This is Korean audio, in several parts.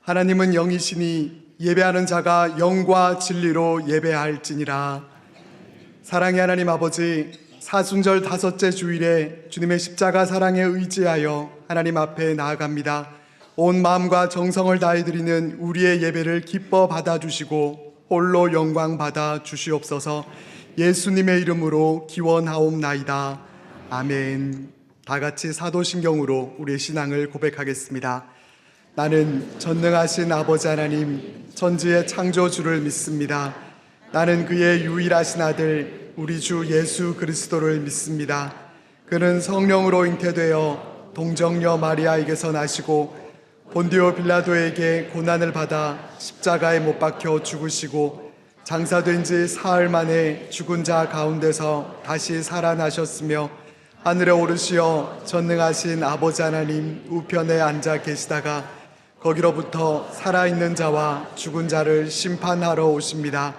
하나님은 영이시니 예배하는 자가 영과 진리로 예배할지니라. 사랑의 하나님 아버지, 사순절 다섯째 주일에 주님의 십자가 사랑에 의지하여 하나님 앞에 나아갑니다. 온 마음과 정성을 다해 드리는 우리의 예배를 기뻐 받아주시고 홀로 영광 받아 주시옵소서. 예수님의 이름으로 기원하옵나이다. 아멘. 다 같이 사도신경으로 우리의 신앙을 고백하겠습니다. 나는 전능하신 아버지 하나님, 천지의 창조주를 믿습니다. 나는 그의 유일하신 아들 우리 주 예수 그리스도를 믿습니다. 그는 성령으로 잉태되어 동정녀 마리아에게서 나시고 본디오 빌라도에게 고난을 받아 십자가에 못 박혀 죽으시고 장사된 지 사흘 만에 죽은 자 가운데서 다시 살아나셨으며 하늘에 오르시어 전능하신 아버지 하나님 우편에 앉아 계시다가 거기로부터 살아있는 자와 죽은 자를 심판하러 오십니다.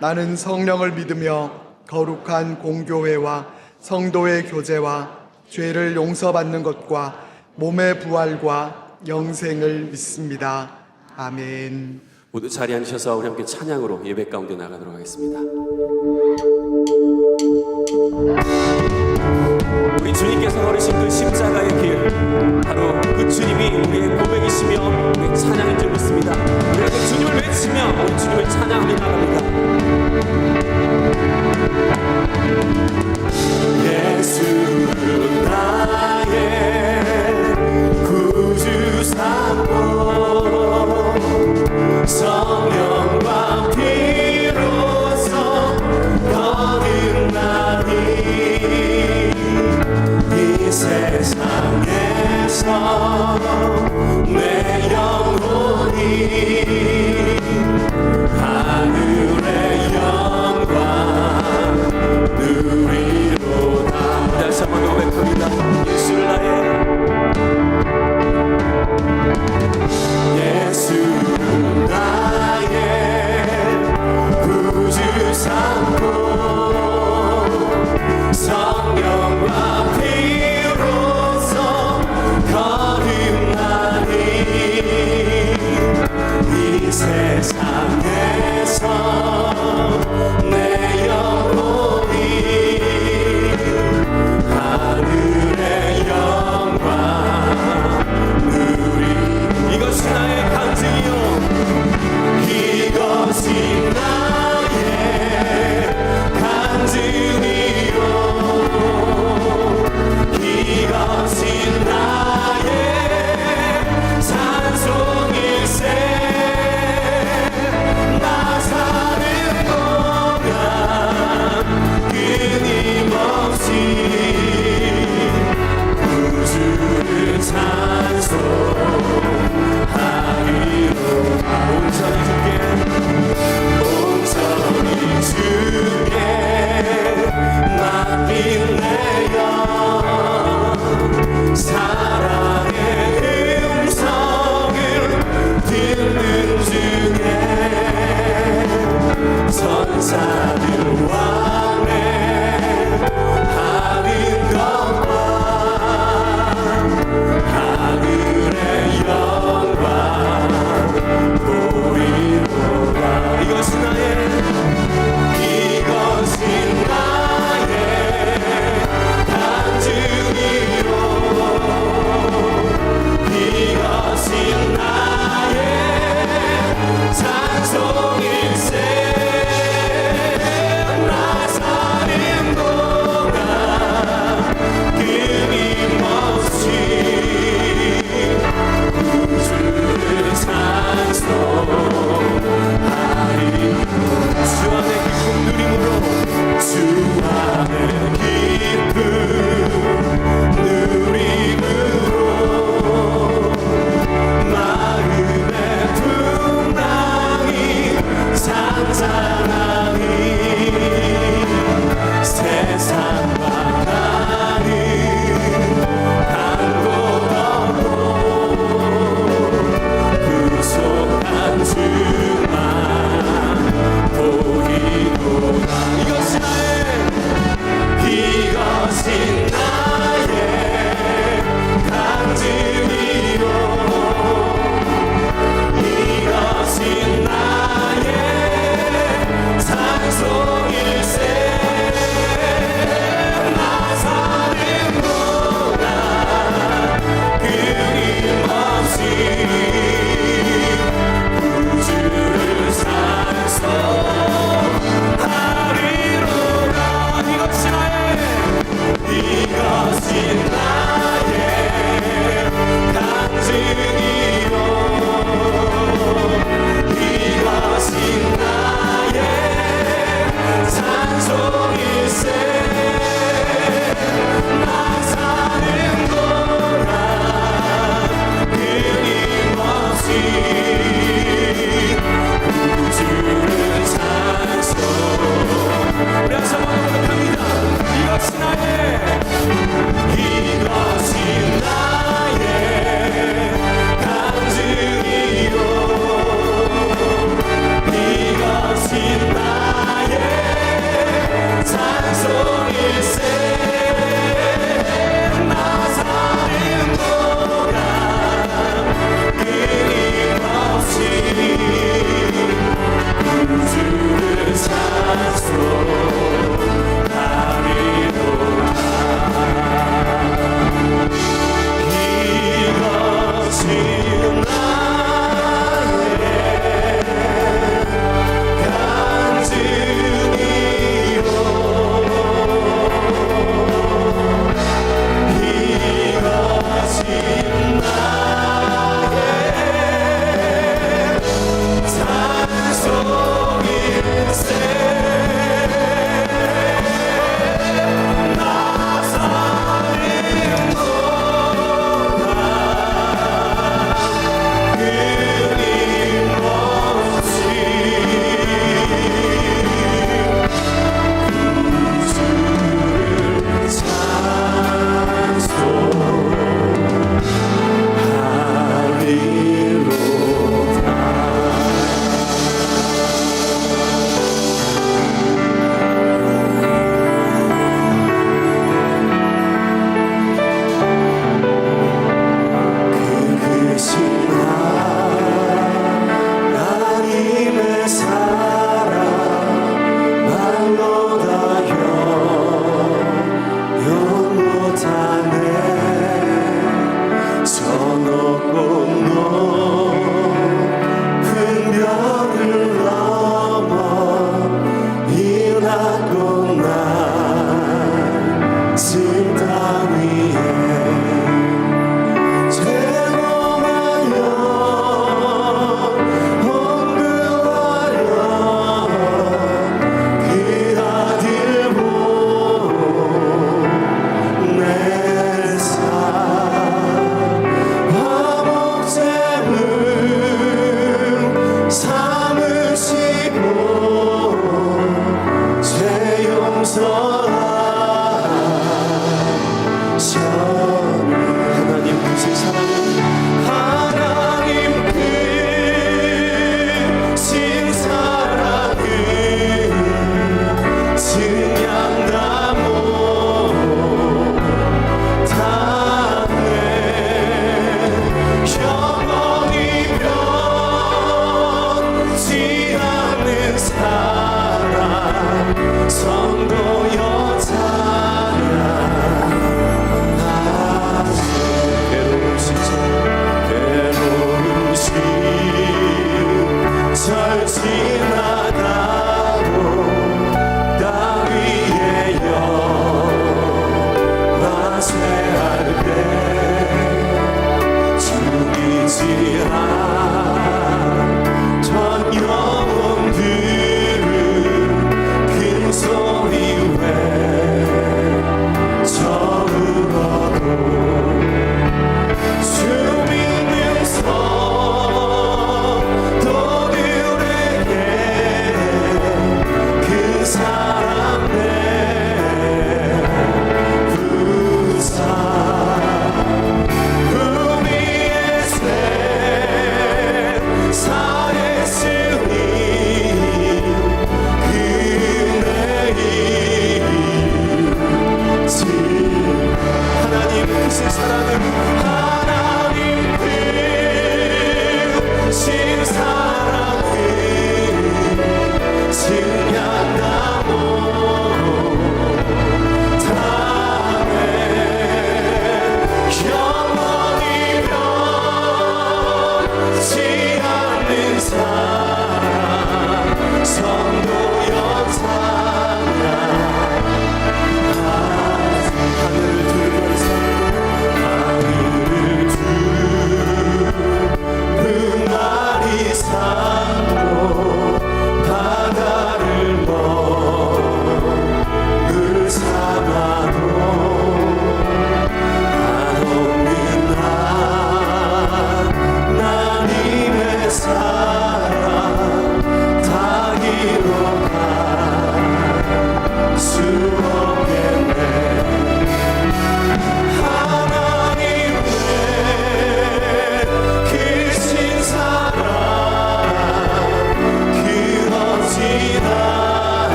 나는 성령을 믿으며 거룩한 공교회와 성도의 교제와 죄를 용서받는 것과 몸의 부활과 영생을 믿습니다. 아멘. 모두 자리에 앉으셔서 우리 함께 찬양으로 예배 가운데 나가도록 하겠습니다. 우리 주님께서 걸으신 그 십자가의 길, 바로 그 주님이 우리의 고백이시며 우리의 찬양인 줄 믿습니다. 우리가 그 주님을 외치며 우리 주님의 찬양을 나갑니다. 예수는 나의 구주 삼고 성령과 피로써 거듭나니 이 세상에서 내 영혼이 하늘의 영광 누리로다. 다시 한번 고백합니다. 예수를 나의 예수 나의 구주 삼고 성령과 피로써 거듭나니 의지한 전 영혼들은 큰 소리 외쳐울어도 주 믿는 성도들에게 그 사랑 내부사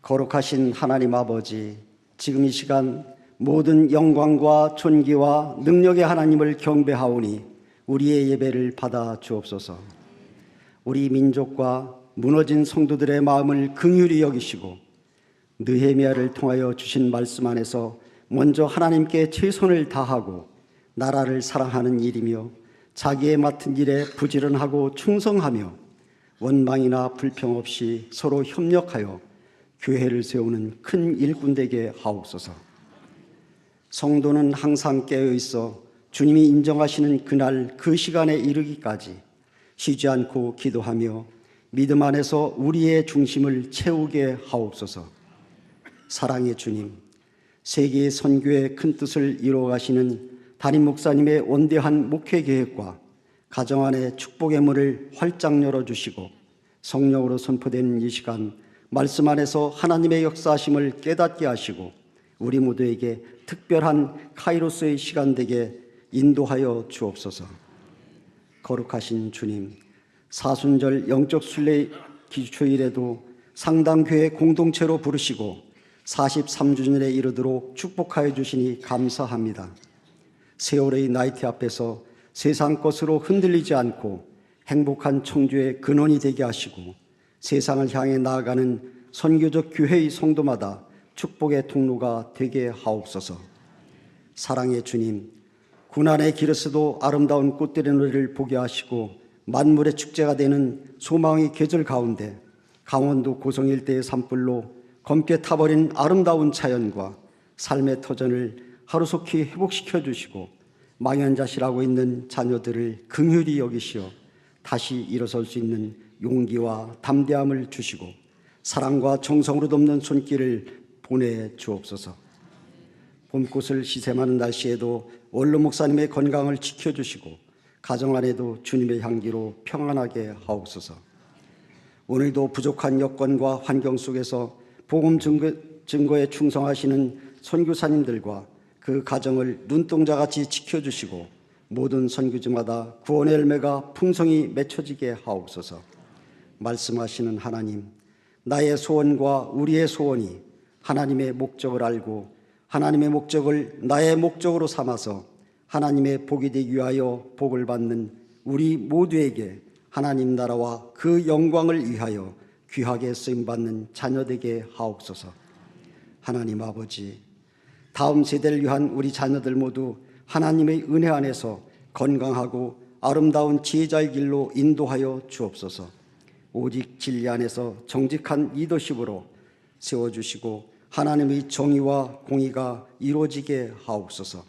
거룩하신 하나님 아버지, 지금 이 시간 모든 영광과 존귀와 능력의 하나님을 경배하오니 우리의 예배를 받아 주옵소서. 우리 민족과 무너진 성도들의 마음을 긍휼히 여기시고 느헤미야를 통하여 주신 말씀 안에서 먼저 하나님께 최선을 다하고 나라를 사랑하는 일이며 자기의 맡은 일에 부지런하고 충성하며 원망이나 불평 없이 서로 협력하여 교회를 세우는 큰 일꾼 되게 하옵소서. 성도는 항상 깨어 있어 주님이 인정하시는 그날 그 시간에 이르기까지 쉬지 않고 기도하며 믿음 안에서 우리의 중심을 채우게 하옵소서. 사랑의 주님, 세계의 선교의 큰 뜻을 이루어가시는 담임 목사님의 원대한 목회 계획과 가정 안에 축복의 문을 활짝 열어주시고 성령으로 선포되는 이 시간 말씀 안에서 하나님의 역사하심을 깨닫게 하시고 우리 모두에게 특별한 카이로스의 시간 되게 인도하여 주옵소서. 거룩하신 주님, 사순절 영적 순례 기초일에도 상당교회 공동체로 부르시고 43주년에 이르도록 축복하여 주시니 감사합니다. 세월의 나이트 앞에서 세상 것으로 흔들리지 않고 행복한 청주의 근원이 되게 하시고 세상을 향해 나아가는 선교적 교회의 성도마다 축복의 통로가 되게 하옵소서. 사랑의 주님, 고난의 길에서도 아름다운 꽃들의 노래를 보게 하시고 만물의 축제가 되는 소망의 계절 가운데 강원도 고성 일대의 산불로 검게 타버린 아름다운 자연과 삶의 터전을 하루속히 회복시켜 주시고 망연자실하고 있는 자녀들을 긍휼히 여기시어 다시 일어설 수 있는 용기와 담대함을 주시고 사랑과 정성으로 돕는 손길을 보내 주옵소서. 봄꽃을 시샘하는 날씨에도 원로 목사님의 건강을 지켜주시고 가정 안에도 주님의 향기로 평안하게 하옵소서. 오늘도 부족한 여건과 환경 속에서 복음 증거에 충성하시는 선교사님들과 그 가정을 눈동자같이 지켜주시고 모든 선교지마다 구원의 열매가 풍성히 맺혀지게 하옵소서. 말씀하시는 하나님, 나의 소원과 우리의 소원이 하나님의 목적을 알고 하나님의 목적을 나의 목적으로 삼아서 하나님의 복이 되기 위하여 복을 받는 우리 모두에게 하나님 나라와 그 영광을 위하여 귀하게 쓰임받는 자녀 되게 하옵소서. 하나님 아버지, 다음 세대를 위한 우리 자녀들 모두 하나님의 은혜 안에서 건강하고 아름다운 지혜자의 길로 인도하여 주옵소서. 오직 진리 안에서 정직한 리더십으로 세워주시고 하나님의 정의와 공의가 이루어지게 하옵소서.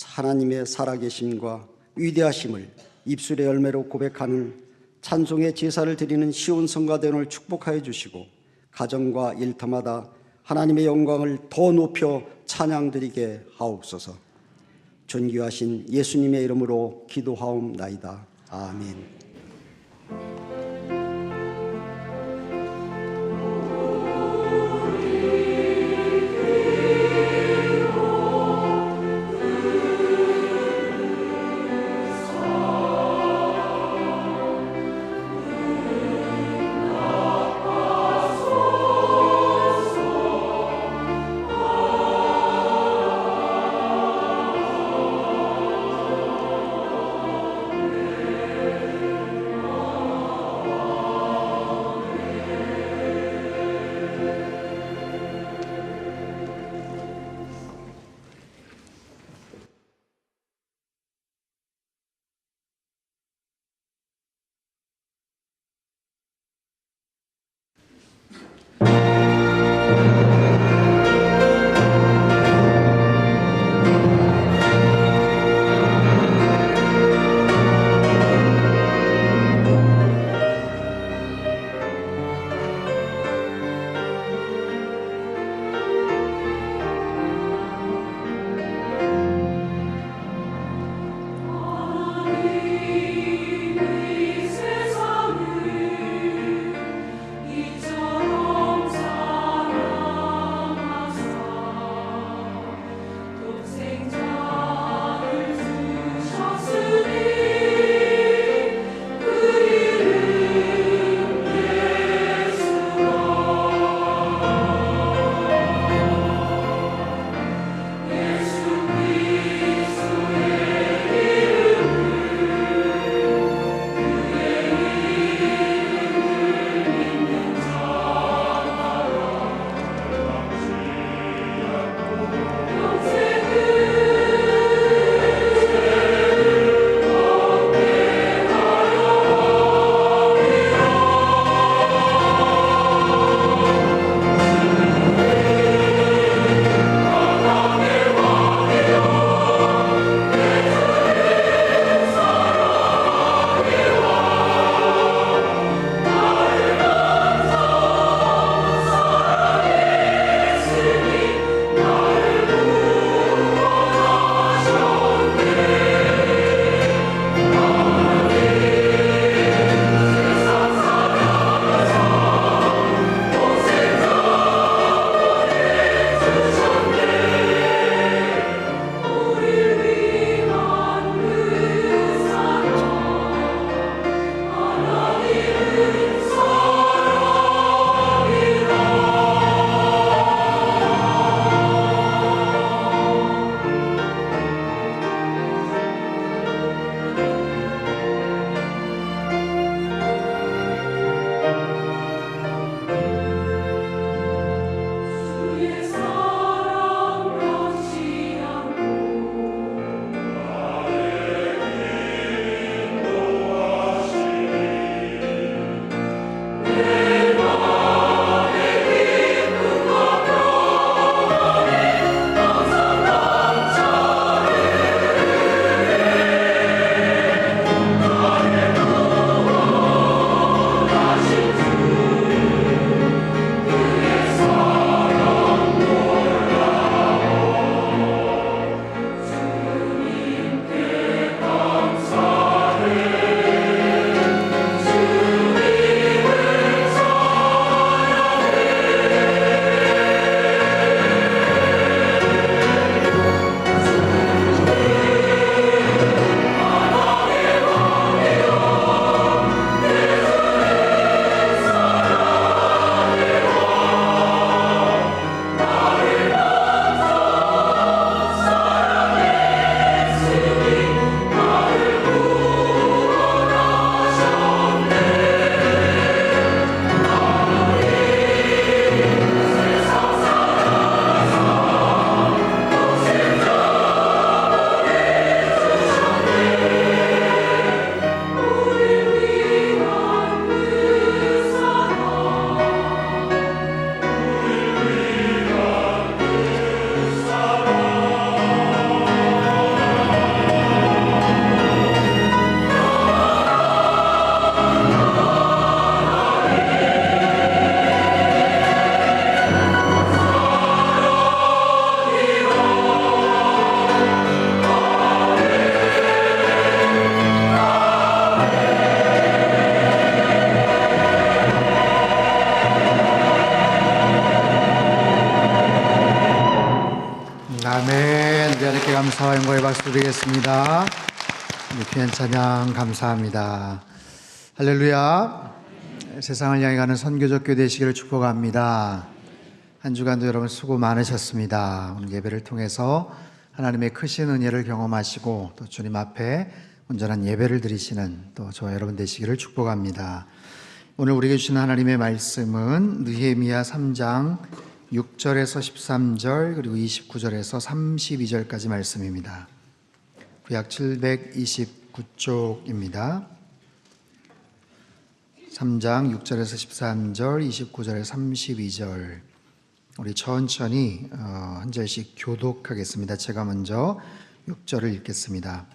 하나님의 살아계심과 위대하심을 입술의 열매로 고백하는 찬송의 제사를 드리는 시온 성가대원을 축복하여 주시고 가정과 일터마다 하나님의 영광을 더 높여 찬양드리게 하옵소서. 존귀하신 예수님의 이름으로 기도하옵나이다. 아멘. 아멘. 우리 하나님께 감사와 영광의 박수 드리겠습니다. 귀한 찬양 감사합니다. 할렐루야. 세상을 향해 가는 선교적 교회 되시기를 축복합니다. 한 주간도 여러분 수고 많으셨습니다. 오늘 예배를 통해서 하나님의 크신 은혜를 경험하시고 또 주님 앞에 온전한 예배를 드리시는 또 저와 여러분 되시기를 축복합니다. 오늘 우리에게 주신 하나님의 말씀은 느헤미야 3장 6절에서 13절 그리고 29절에서 32절까지 말씀입니다. 구약 729쪽입니다. 3장 6절에서 13절, 29절에서 32절 우리 천천히 한 절씩 교독하겠습니다. 제가 먼저 6절을 읽겠습니다.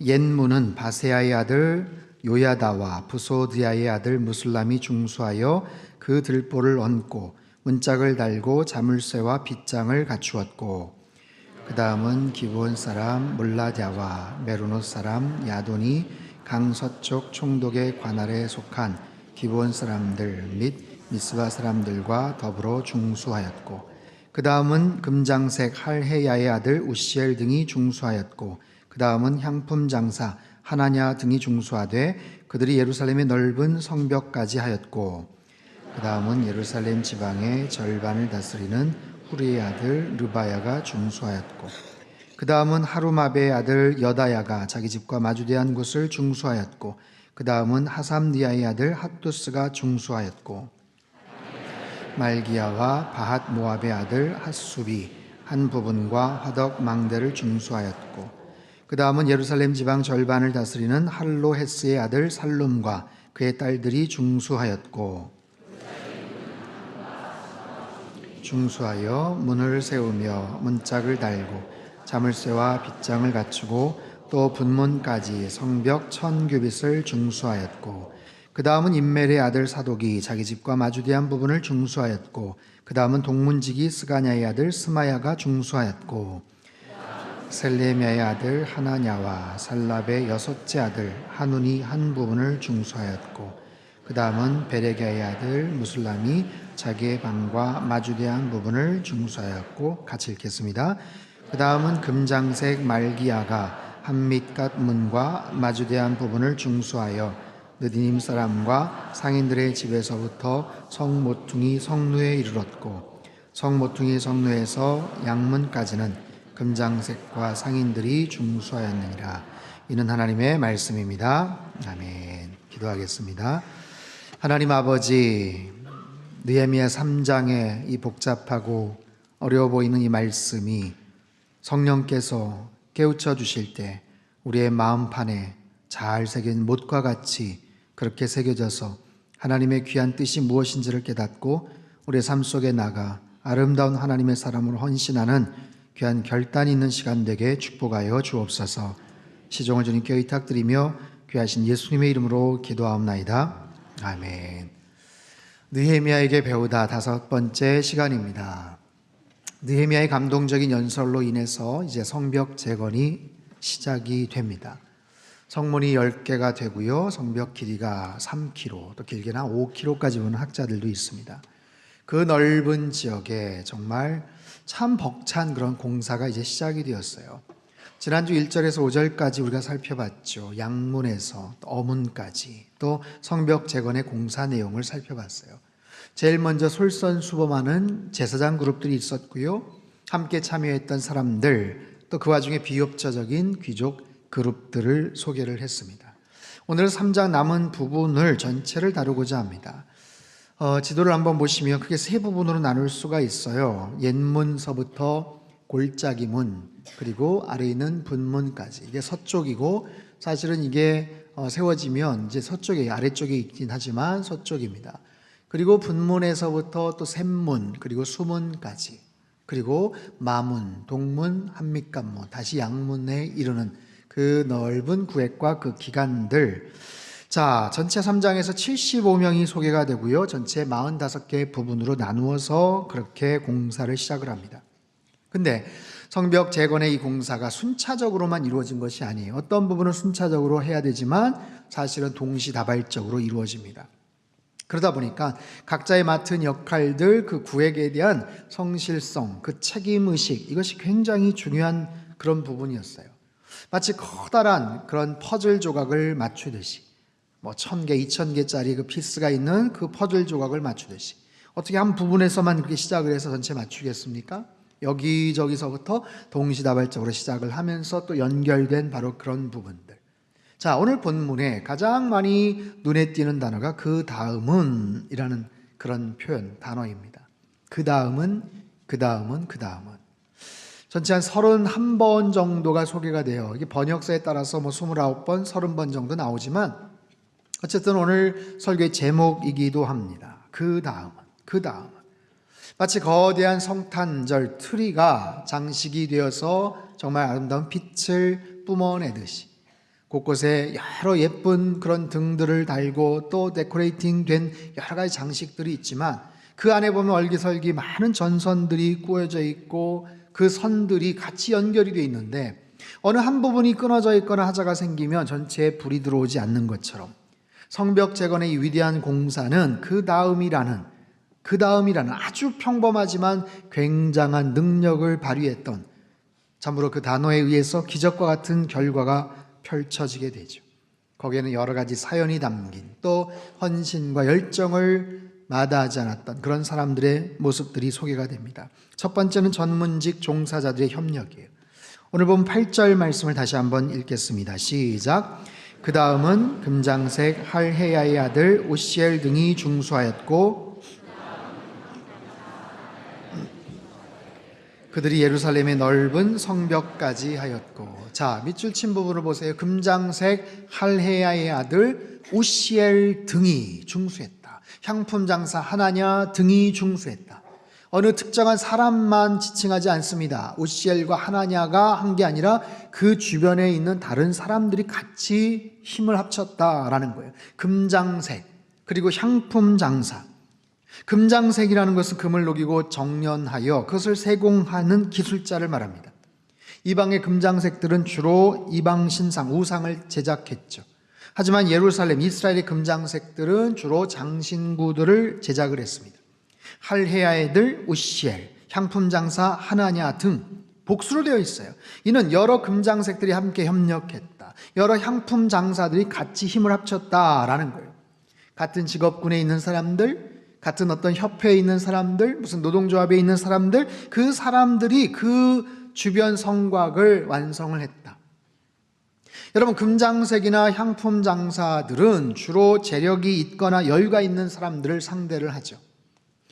옛문은 바세아의 아들 요야다와 부소드야의 아들 무술람이 중수하여 그 들보를 얹고 문짝을 달고 자물쇠와 빗장을 갖추었고 그 다음은 기브온 사람 몰라랴와 메로노 사람 야돈이 강서쪽 총독의 관할에 속한 기브온 사람들 및 미스바 사람들과 더불어 중수하였고 그 다음은 금장색 할헤야의 아들 우시엘 등이 중수하였고 그 다음은 향품 장사 하나냐 등이 중수하되 그들이 예루살렘의 넓은 성벽까지 하였고 그 다음은 예루살렘 지방의 절반을 다스리는 후리의 아들 르바야가 중수하였고 그 다음은 하루마베의 아들 여다야가 자기 집과 마주대한 곳을 중수하였고 그 다음은 하삼니아의 아들 핫두스가 중수하였고 말기야와 바핫 모압의 아들 핫수비 한 부분과 화덕 망대를 중수하였고 그 다음은 예루살렘 지방 절반을 다스리는 할로헤스의 아들 살룸과 그의 딸들이 중수하였고 중수하여 문을 세우며 문짝을 달고 자물쇠와 빗장을 갖추고 또 분문까지 성벽 1000규빗을 중수하였고 그 다음은 임멜의 아들 사독이 자기 집과 마주대한 부분을 중수하였고 그 다음은 동문지기 스가냐의 아들 스마야가 중수하였고 셀레미야의 아들 하나냐와 살랍의 여섯째 아들 하눈이 한 부분을 중수하였고 그 다음은 베레기야의 아들 무술람이 자기의 방과 마주대한 부분을 중수하였고 같이 읽겠습니다. 그 다음은 금장색 말기야가 한밑갓 문과 마주대한 부분을 중수하여 느디님 사람과 상인들의 집에서부터 성모퉁이 성루에 이르렀고 성모퉁이 성루에서 양문까지는 금장색과 상인들이 중수하였느니라. 이는 하나님의 말씀입니다. 아멘. 기도하겠습니다. 하나님 아버지, 느헤미야 3장의 이 복잡하고 어려워 보이는 이 말씀이 성령께서 깨우쳐 주실 때 우리의 마음판에 잘 새긴 못과 같이 그렇게 새겨져서 하나님의 귀한 뜻이 무엇인지를 깨닫고 우리의 삶 속에 나가 아름다운 하나님의 사람으로 헌신하는 귀한 결단이 있는 시간 되게 축복하여 주옵소서. 시종을 주님께 의탁드리며 귀하신 예수님의 이름으로 기도하옵나이다. 아멘. 느헤미야에게 배우다 5번째 시간입니다. 느헤미야의 감동적인 연설로 인해서 이제 성벽 재건이 시작이 됩니다. 성문이 10개가 되고요. 성벽 길이가 3km, 또 길게는 5km까지 보는 학자들도 있습니다. 그 넓은 지역에 정말 참 벅찬 그런 공사가 이제 시작이 되었어요. 지난주 1절에서 5절까지 우리가 살펴봤죠. 양문에서 또 어문까지 또 성벽 재건의 공사 내용을 살펴봤어요. 제일 먼저 솔선수범하는 제사장 그룹들이 있었고요. 함께 참여했던 사람들, 또 그 와중에 비협조적인 귀족 그룹들을 소개를 했습니다. 오늘 3장 남은 부분을 전체를 다루고자 합니다. 지도를 한번 보시면 크게 3부분으로 나눌 수가 있어요. 옛문서부터 골짜기 문, 그리고 아래에 있는 분문까지. 이게 서쪽이고 사실은 이게 세워지면 이제 서쪽에, 아래쪽에 있긴 하지만 서쪽입니다. 그리고 분문에서부터 또 샘문, 그리고 수문까지, 그리고 마문, 동문, 한밑간문, 다시 양문에 이르는 그 넓은 구획과 그 기간들. 자, 전체 3장에서 75명이 소개가 되고요. 전체 45개의 부분으로 나누어서 그렇게 공사를 시작을 합니다. 근데 성벽 재건의 이 공사가 순차적으로만 이루어진 것이 아니에요. 어떤 부분은 순차적으로 해야 되지만 사실은 동시다발적으로 이루어집니다. 그러다 보니까 각자의 맡은 역할들, 그 구획에 대한 성실성, 그 책임의식, 이것이 굉장히 중요한 그런 부분이었어요. 마치 커다란 그런 퍼즐 조각을 맞추듯이, 1000개, 2000개짜리 그 피스가 있는 그 퍼즐 조각을 맞추듯이, 어떻게 한 부분에서만 그렇게 시작을 해서 전체 맞추겠습니까? 여기저기서부터 동시다발적으로 시작을 하면서 또 연결된 바로 그런 부분들. 자, 오늘 본문에 가장 많이 눈에 띄는 단어가 그 다음은 이라는 그런 표현, 단어입니다. 그 다음은. 전체 한 31번 정도가 소개가 돼요. 이게 번역서에 따라서 29번, 30번 정도 나오지만 어쨌든 오늘 설교의 제목이기도 합니다. 그 다음은. 마치 거대한 성탄절 트리가 장식이 되어서 정말 아름다운 빛을 뿜어내듯이 곳곳에 여러 예쁜 그런 등들을 달고 또 데코레이팅 된 여러 가지 장식들이 있지만 그 안에 보면 얼기설기 많은 전선들이 꾸어져 있고 그 선들이 같이 연결이 되어 있는데 어느 한 부분이 끊어져 있거나 하자가 생기면 전체에 불이 들어오지 않는 것처럼 성벽 재건의 이 위대한 공사는 그 다음이라는 아주 평범하지만 굉장한 능력을 발휘했던, 참으로 그 단어에 의해서 기적과 같은 결과가 펼쳐지게 되죠. 거기에는 여러 가지 사연이 담긴, 또 헌신과 열정을 마다하지 않았던 그런 사람들의 모습들이 소개가 됩니다. 첫 번째는 전문직 종사자들의 협력이에요. 오늘 본 8절 말씀을 다시 한번 읽겠습니다. 시작. 그 다음은 금장색 할헤야의 아들 오시엘 등이 중수하였고 그들이 예루살렘의 넓은 성벽까지 하였고. 자, 밑줄 친 부분을 보세요. 금장색 할헤야의 아들 오시엘 등이 중수했다. 향품 장사 하나냐 등이 중수했다. 어느 특정한 사람만 지칭하지 않습니다. 오시엘과 하나냐가 한 게 아니라 그 주변에 있는 다른 사람들이 같이 힘을 합쳤다라는 거예요. 금장색, 그리고 향품 장사. 금장색이라는 것은 금을 녹이고 정련하여 그것을 세공하는 기술자를 말합니다. 이방의 금장색들은 주로 이방 신상, 우상을 제작했죠. 하지만 예루살렘, 이스라엘의 금장색들은 주로 장신구들을 제작을 했습니다. 할헤야의 아들 우시엘, 향품 장사 하나냐 등 복수로 되어 있어요. 이는 여러 금장색들이 함께 협력했다. 여러 향품 장사들이 같이 힘을 합쳤다라는 거예요. 같은 직업군에 있는 사람들, 같은 어떤 협회에 있는 사람들, 무슨 노동조합에 있는 사람들, 그 사람들이 그 주변 성곽을 완성을 했다. 여러분, 금장색이나 향품 장사들은 주로 재력이 있거나 여유가 있는 사람들을 상대를 하죠.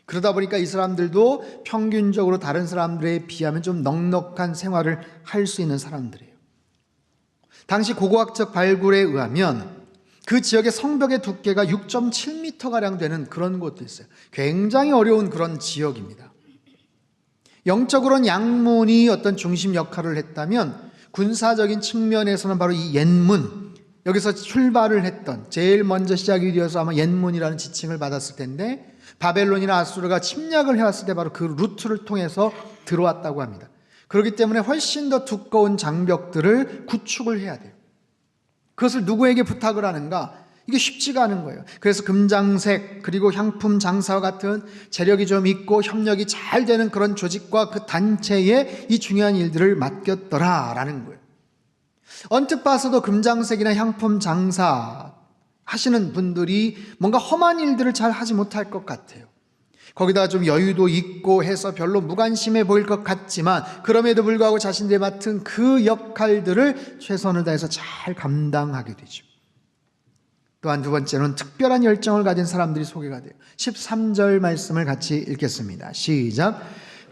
그러다 보니까 이 사람들도 평균적으로 다른 사람들에 비하면 좀 넉넉한 생활을 할 수 있는 사람들이에요. 당시 고고학적 발굴에 의하면 그 지역의 성벽의 두께가 6.7m가량 되는 그런 곳도 있어요. 굉장히 어려운 그런 지역입니다. 영적으로는 양문이 어떤 중심 역할을 했다면 군사적인 측면에서는 바로 이 옛문, 여기서 출발을 했던, 제일 먼저 시작이 되어서 아마 옛문이라는 지칭을 받았을 텐데 바벨론이나 아수르가 침략을 해왔을 때 바로 그 루트를 통해서 들어왔다고 합니다. 그렇기 때문에 훨씬 더 두꺼운 장벽들을 구축을 해야 돼요. 그것을 누구에게 부탁을 하는가? 이게 쉽지가 않은 거예요. 그래서 금장색 그리고 향품 장사와 같은 재력이 좀 있고 협력이 잘 되는 그런 조직과 그 단체에 이 중요한 일들을 맡겼더라라는 거예요. 언뜻 봐서도 금장색이나 향품 장사 하시는 분들이 뭔가 험한 일들을 잘 하지 못할 것 같아요. 거기다가 좀 여유도 있고 해서 별로 무관심해 보일 것 같지만 그럼에도 불구하고 자신들이 맡은 그 역할들을 최선을 다해서 잘 감당하게 되죠. 또한 두 번째는 특별한 열정을 가진 사람들이 소개가 돼요. 13절 말씀을 같이 읽겠습니다. 시작.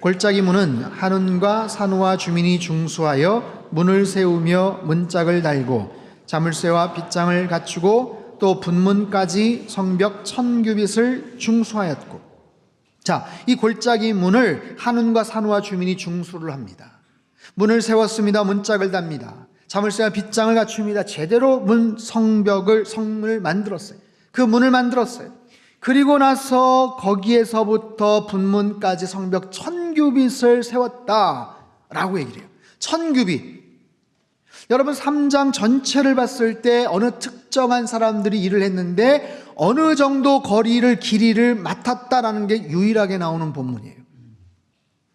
골짜기 문은 한운과 산호와 주민이 중수하여 문을 세우며 문짝을 달고 자물쇠와 빗장을 갖추고 또 분문까지 성벽 1000규빗을 중수하였고. 자, 이 골짜기 문을 한운과 산호와 주민이 중수를 합니다. 문을 세웠습니다. 문짝을 답니다. 자물쇠와 빗장을 갖춥니다. 제대로 성을 만들었어요. 그 문을 만들었어요. 그리고 나서 거기에서부터 분문까지 성벽 1000규빗을 세웠다라고 얘기를 해요. 1000규빗. 여러분 3장 전체를 봤을 때 어느 특정한 사람들이 일을 했는데 어느 정도 길이를 맡았다라는 게 유일하게 나오는 본문이에요.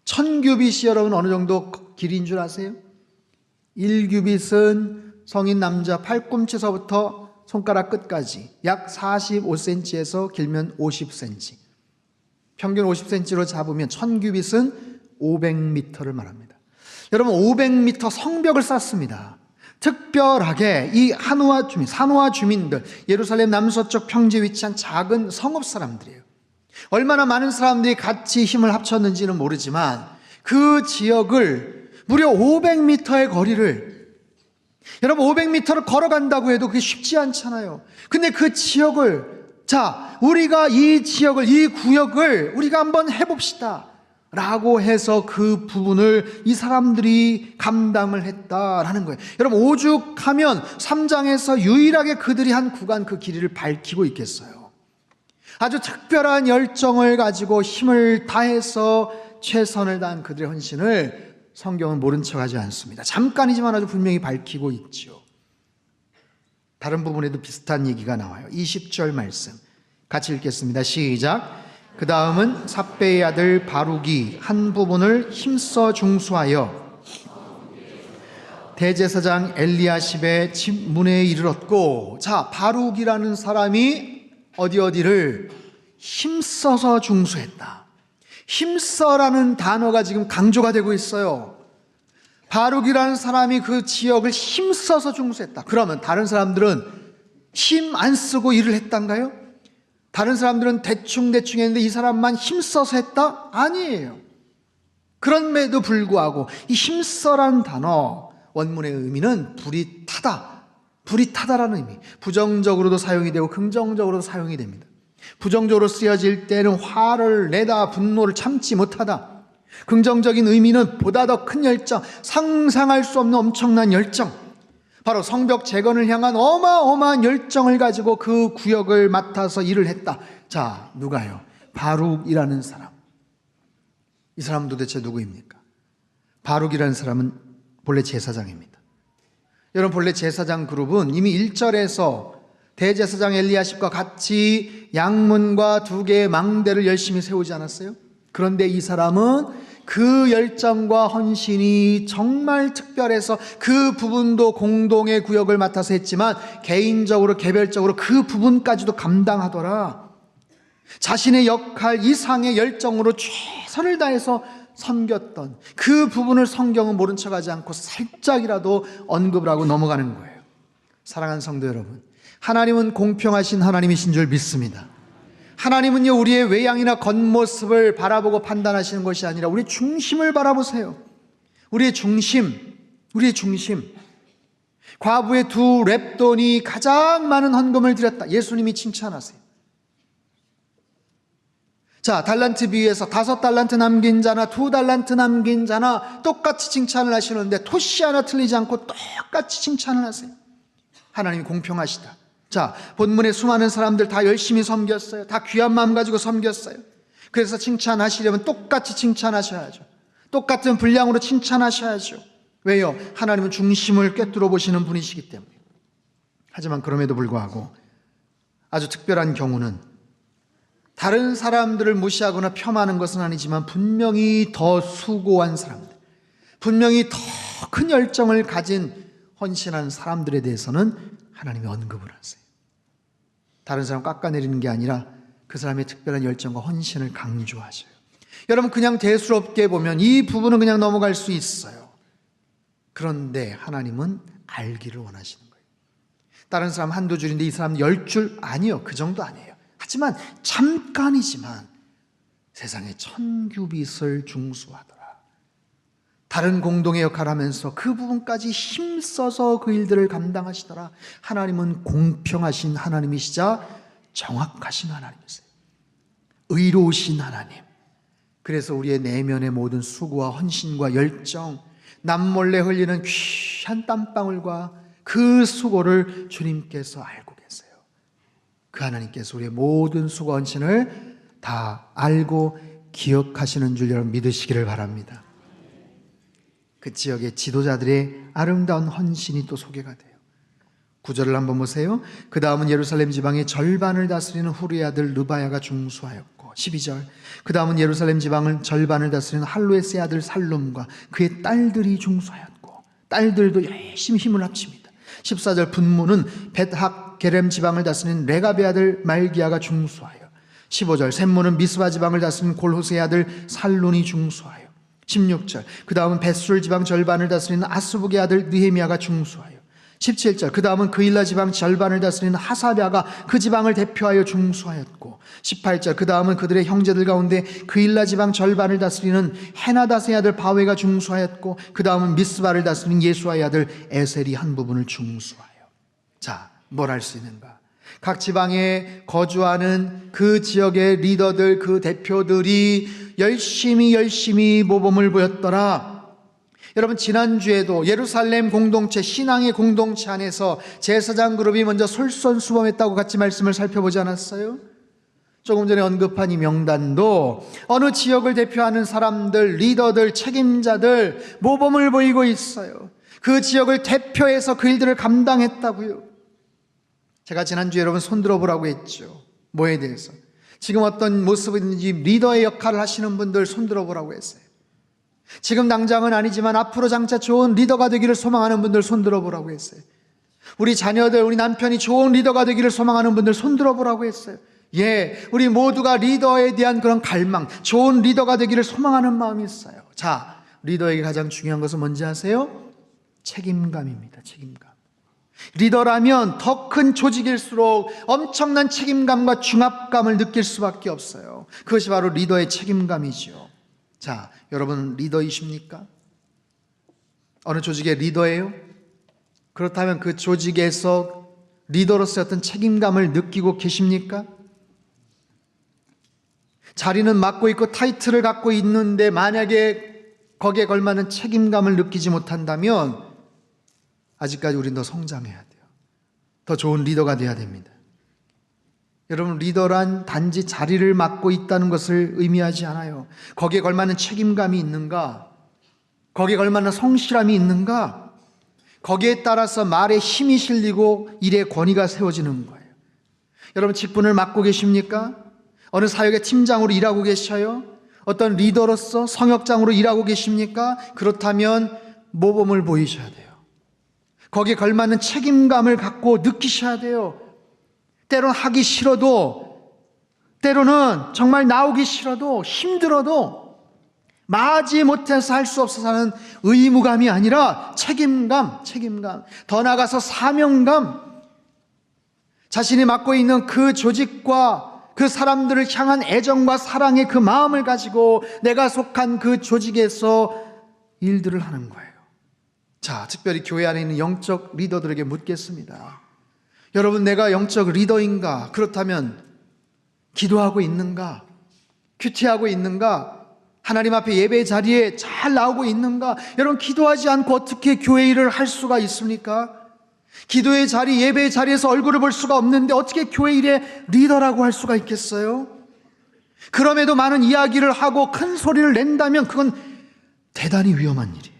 1000규빗이 여러분 어느 정도 길이인 줄 아세요? 1규빗은 성인 남자 팔꿈치서부터 손가락 끝까지 약 45cm에서 길면 50cm, 평균 50cm로 잡으면 1000규빗은 500m를 말합니다. 여러분 500m 성벽을 쌓습니다. 특별하게 이 산호아 주민들, 예루살렘 남서쪽 평지에 위치한 작은 성읍 사람들이에요. 얼마나 많은 사람들이 같이 힘을 합쳤는지는 모르지만 그 지역을 무려 500m의 거리를, 여러분 500m를 걸어간다고 해도 그게 쉽지 않잖아요. 근데 그 지역을, 우리가 이 지역을, 이 구역을 우리가 한번 해봅시다 라고 해서 그 부분을 이 사람들이 감당을 했다라는 거예요. 여러분 오죽하면 3장에서 유일하게 그들이 한 구간 그 길이를 밝히고 있겠어요. 아주 특별한 열정을 가지고 힘을 다해서 최선을 다한 그들의 헌신을 성경은 모른 척하지 않습니다. 잠깐이지만 아주 분명히 밝히고 있죠. 다른 부분에도 비슷한 얘기가 나와요. 20절 말씀 같이 읽겠습니다. 시작. 그 다음은 삽배의 아들 바룩이 한 부분을 힘써 중수하여 대제사장 엘리야십의 집 문에 이르렀고, 바룩이라는 사람이 어디를 힘써서 중수했다. 힘써라는 단어가 지금 강조가 되고 있어요. 바룩이라는 사람이 그 지역을 힘써서 중수했다. 그러면 다른 사람들은 힘 안 쓰고 일을 했단가요? 다른 사람들은 대충 했는데 이 사람만 힘써서 했다? 아니에요. 그럼에도 불구하고 이 힘써라는 단어 원문의 의미는 불이 타다라는 의미. 부정적으로도 사용이 되고 긍정적으로도 사용이 됩니다. 부정적으로 쓰여질 때는 화를 내다, 분노를 참지 못하다. 긍정적인 의미는 보다 더 큰 열정, 상상할 수 없는 엄청난 열정, 바로 성벽 재건을 향한 어마어마한 열정을 가지고 그 구역을 맡아서 일을 했다. 누가요? 바룩이라는 사람. 이 사람은 도대체 누구입니까? 바룩이라는 사람은 본래 제사장입니다. 여러분 본래 제사장 그룹은 이미 1절에서 대제사장 엘리야십과 같이 양문과 2개의 망대를 열심히 세우지 않았어요? 그런데 이 사람은 그 열정과 헌신이 정말 특별해서 그 부분도 공동의 구역을 맡아서 했지만 개인적으로 개별적으로 그 부분까지도 감당하더라. 자신의 역할 이상의 열정으로 최선을 다해서 섬겼던 그 부분을 성경은 모른 척하지 않고 살짝이라도 언급을 하고 넘어가는 거예요. 사랑하는 성도 여러분, 하나님은 공평하신 하나님이신 줄 믿습니다. 하나님은요, 우리의 외양이나 겉모습을 바라보고 판단하시는 것이 아니라 우리 중심을 바라보세요. 우리의 중심. 과부의 2 렙돈이 가장 많은 헌금을 드렸다. 예수님이 칭찬하세요. 달란트 비유에서 5달란트 남긴 자나 2달란트 남긴 자나 똑같이 칭찬을 하시는데 토시 하나 틀리지 않고 똑같이 칭찬을 하세요. 하나님이 공평하시다. 본문에 수많은 사람들 다 열심히 섬겼어요. 다 귀한 마음 가지고 섬겼어요. 그래서 칭찬하시려면 똑같이 칭찬하셔야죠. 똑같은 분량으로 칭찬하셔야죠. 왜요? 하나님은 중심을 꿰뚫어 보시는 분이시기 때문에. 하지만 그럼에도 불구하고 아주 특별한 경우는 다른 사람들을 무시하거나 폄하하는 것은 아니지만 분명히 더 수고한 사람들, 분명히 더 큰 열정을 가진 헌신하는 사람들에 대해서는 하나님이 언급을 하세요. 다른 사람 깎아내리는 게 아니라 그 사람의 특별한 열정과 헌신을 강조하셔요. 여러분 그냥 대수롭게 보면 이 부분은 그냥 넘어갈 수 있어요. 그런데 하나님은 알기를 원하시는 거예요. 다른 사람 한두 줄인데 이 사람 10줄? 아니요, 그 정도 아니에요. 하지만 잠깐이지만 세상에 1000규빗을 중수하더라. 다른 공동의 역할을 하면서 그 부분까지 힘써서 그 일들을 감당하시더라. 하나님은 공평하신 하나님이시자 정확하신 하나님이세요. 의로우신 하나님. 그래서 우리의 내면의 모든 수고와 헌신과 열정, 남몰래 흘리는 귀한 땀방울과 그 수고를 주님께서 알고 계세요. 그 하나님께서 우리의 모든 수고 헌신을 다 알고 기억하시는 줄 여러분 믿으시기를 바랍니다. 그 지역의 지도자들의 아름다운 헌신이 또 소개가 돼요. 9절을 한번 보세요. 그 다음은 예루살렘 지방의 절반을 다스리는 후르의 아들 르바야가 중수하였고, 12절 그 다음은 예루살렘 지방을 절반을 다스리는 할로에스의 아들 살룸과 그의 딸들이 중수하였고, 딸들도 열심히 힘을 합칩니다. 14절 분무는 벳학 게렘 지방을 다스리는 레갑의 아들 말기야가 중수하여, 15절 셈무는 미스바 지방을 다스리는 골호스의 아들 살룬이 중수하여, 16절 그 다음은 벳술 지방 절반을 다스리는 아스북의 아들 느헤미야가 중수하여, 17절 그 다음은 그일라 지방 절반을 다스리는 하사랴가 그 지방을 대표하여 중수하였고, 18절 그 다음은 그들의 형제들 가운데 그일라 지방 절반을 다스리는 헤나닷의 아들 바웨가 중수하였고, 그 다음은 미스바를 다스리는 예수아의 아들 에셀이 한 부분을 중수하여. 자, 뭘 할 수 있는가? 각 지방에 거주하는 그 지역의 리더들, 그 대표들이 열심히 모범을 보였더라. 여러분, 지난주에도 예루살렘 공동체, 신앙의 공동체 안에서 제사장 그룹이 먼저 솔선수범했다고 같이 말씀을 살펴보지 않았어요? 조금 전에 언급한 이 명단도 어느 지역을 대표하는 사람들, 리더들, 책임자들 모범을 보이고 있어요. 그 지역을 대표해서 그 일들을 감당했다고요. 제가 지난주에 여러분 손 들어보라고 했죠. 뭐에 대해서? 지금 어떤 모습인지 리더의 역할을 하시는 분들 손 들어보라고 했어요. 지금 당장은 아니지만 앞으로 장차 좋은 리더가 되기를 소망하는 분들 손 들어보라고 했어요. 우리 자녀들, 우리 남편이 좋은 리더가 되기를 소망하는 분들 손 들어보라고 했어요. 예, 우리 모두가 리더에 대한 그런 갈망, 좋은 리더가 되기를 소망하는 마음이 있어요. 자, 리더에게 가장 중요한 것은 뭔지 아세요? 책임감입니다. 책임감. 리더라면 더 큰 조직일수록 엄청난 책임감과 중압감을 느낄 수밖에 없어요. 그것이 바로 리더의 책임감이죠. 자, 여러분 리더이십니까? 어느 조직의 리더예요? 그렇다면 그 조직에서 리더로서의 어떤 책임감을 느끼고 계십니까? 자리는 맡고 있고 타이틀을 갖고 있는데 만약에 거기에 걸맞는 책임감을 느끼지 못한다면 아직까지 우리는 더 성장해야 돼요. 더 좋은 리더가 돼야 됩니다. 여러분, 리더란 단지 자리를 맡고 있다는 것을 의미하지 않아요. 거기에 걸맞는 책임감이 있는가? 거기에 걸맞는 성실함이 있는가? 거기에 따라서 말에 힘이 실리고 일의 권위가 세워지는 거예요. 여러분, 직분을 맡고 계십니까? 어느 사역의 팀장으로 일하고 계셔요? 어떤 리더로서 성역장으로 일하고 계십니까? 그렇다면 모범을 보이셔야 돼요. 거기에 걸맞는 책임감을 갖고 느끼셔야 돼요. 때로는 하기 싫어도, 때로는 정말 나오기 싫어도, 힘들어도 마지 못해서 할 수 없어서 하는 의무감이 아니라 책임감. 더 나아가서 사명감. 자신이 맡고 있는 그 조직과 그 사람들을 향한 애정과 사랑의 그 마음을 가지고 내가 속한 그 조직에서 일들을 하는 거예요. 자, 특별히 교회 안에 있는 영적 리더들에게 묻겠습니다. 여러분, 내가 영적 리더인가? 그렇다면 기도하고 있는가? 큐티하고 있는가? 하나님 앞에 예배 자리에 잘 나오고 있는가? 여러분, 기도하지 않고 어떻게 교회 일을 할 수가 있습니까? 기도의 자리, 예배의 자리에서 얼굴을 볼 수가 없는데 어떻게 교회 일의 리더라고 할 수가 있겠어요? 그럼에도 많은 이야기를 하고 큰 소리를 낸다면 그건 대단히 위험한 일이에요.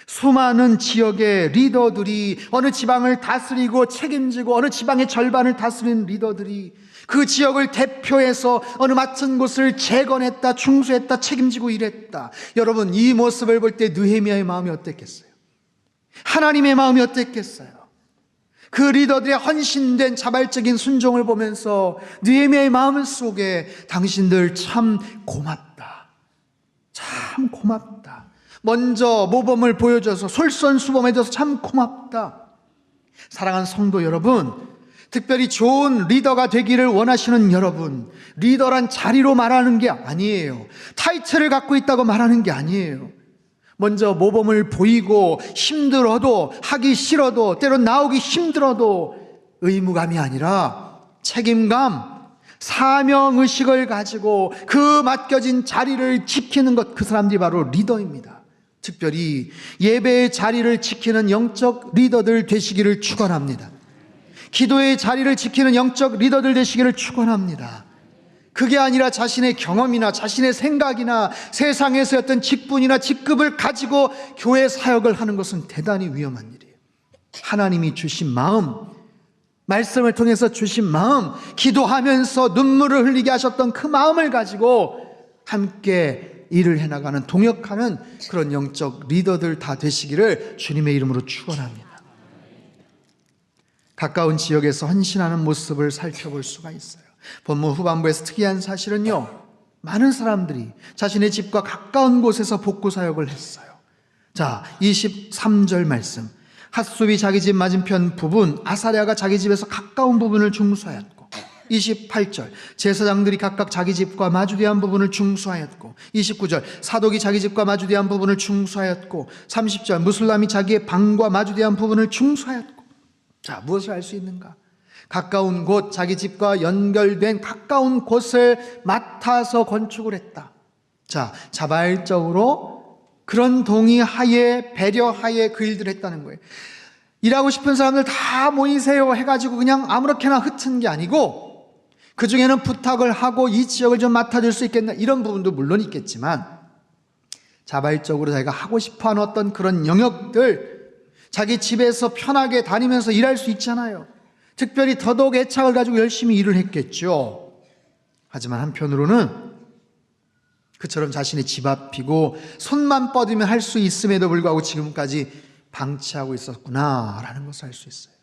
수많은 지역의 리더들이, 어느 지방을 다스리고 책임지고 어느 지방의 절반을 다스리는 리더들이 그 지역을 대표해서 어느 맡은 곳을 재건했다, 충수했다, 책임지고 일했다. 여러분, 이 모습을 볼 때 느헤미야의 마음이 어땠겠어요? 하나님의 마음이 어땠겠어요? 그 리더들의 헌신된 자발적인 순종을 보면서 느헤미야의 마음 속에 당신들 참 고맙다, 참 고맙다, 먼저 모범을 보여줘서 솔선수범해줘서 참 고맙다. 사랑하는 성도 여러분, 특별히 좋은 리더가 되기를 원하시는 여러분, 리더란 자리로 말하는 게 아니에요. 타이틀을 갖고 있다고 말하는 게 아니에요. 먼저 모범을 보이고 힘들어도, 하기 싫어도, 때론 나오기 힘들어도 의무감이 아니라 책임감, 사명의식을 가지고 그 맡겨진 자리를 지키는 것, 그 사람들이 바로 리더입니다. 특별히 예배의 자리를 지키는 영적 리더들 되시기를 축원합니다. 기도의 자리를 지키는 영적 리더들 되시기를 축원합니다. 그게 아니라 자신의 경험이나 자신의 생각이나 세상에서의 어떤 직분이나 직급을 가지고 교회 사역을 하는 것은 대단히 위험한 일이에요. 하나님이 주신 마음, 말씀을 통해서 주신 마음, 기도하면서 눈물을 흘리게 하셨던 그 마음을 가지고 함께 일을 해나가는, 동역하는 그런 영적 리더들 다 되시기를 주님의 이름으로 축원합니다. 가까운 지역에서 헌신하는 모습을 살펴볼 수가 있어요. 본문 후반부에서 특이한 사실은요, 많은 사람들이 자신의 집과 가까운 곳에서 복구 사역을 했어요. 자, 23절 말씀. 핫숲이 자기 집 맞은편 부분, 아사랴가 자기 집에서 가까운 부분을 중수하였고, 28절 제사장들이 각각 자기 집과 마주대한 부분을 중수하였고, 29절 사독이 자기 집과 마주대한 부분을 중수하였고, 30절 무슬람이 자기의 방과 마주대한 부분을 중수하였고. 자, 무엇을 알 수 있는가? 가까운 곳, 자기 집과 연결된 가까운 곳을 맡아서 건축을 했다. 자, 자발적으로 그런 동의하에, 배려하에 그 일들을 했다는 거예요. 일하고 싶은 사람들 다 모이세요 해가지고 그냥 아무렇게나 흩은 게 아니고, 그 중에는 부탁을 하고 이 지역을 좀 맡아줄 수 있겠나, 이런 부분도 물론 있겠지만, 자발적으로 자기가 하고 싶어하는 어떤 그런 영역들, 자기 집에서 편하게 다니면서 일할 수 있잖아요. 특별히 더더욱 애착을 가지고 열심히 일을 했겠죠. 하지만 한편으로는 그처럼 자신의 집 앞이고 손만 뻗으면 할 수 있음에도 불구하고 지금까지 방치하고 있었구나라는 것을 알 수 있어요.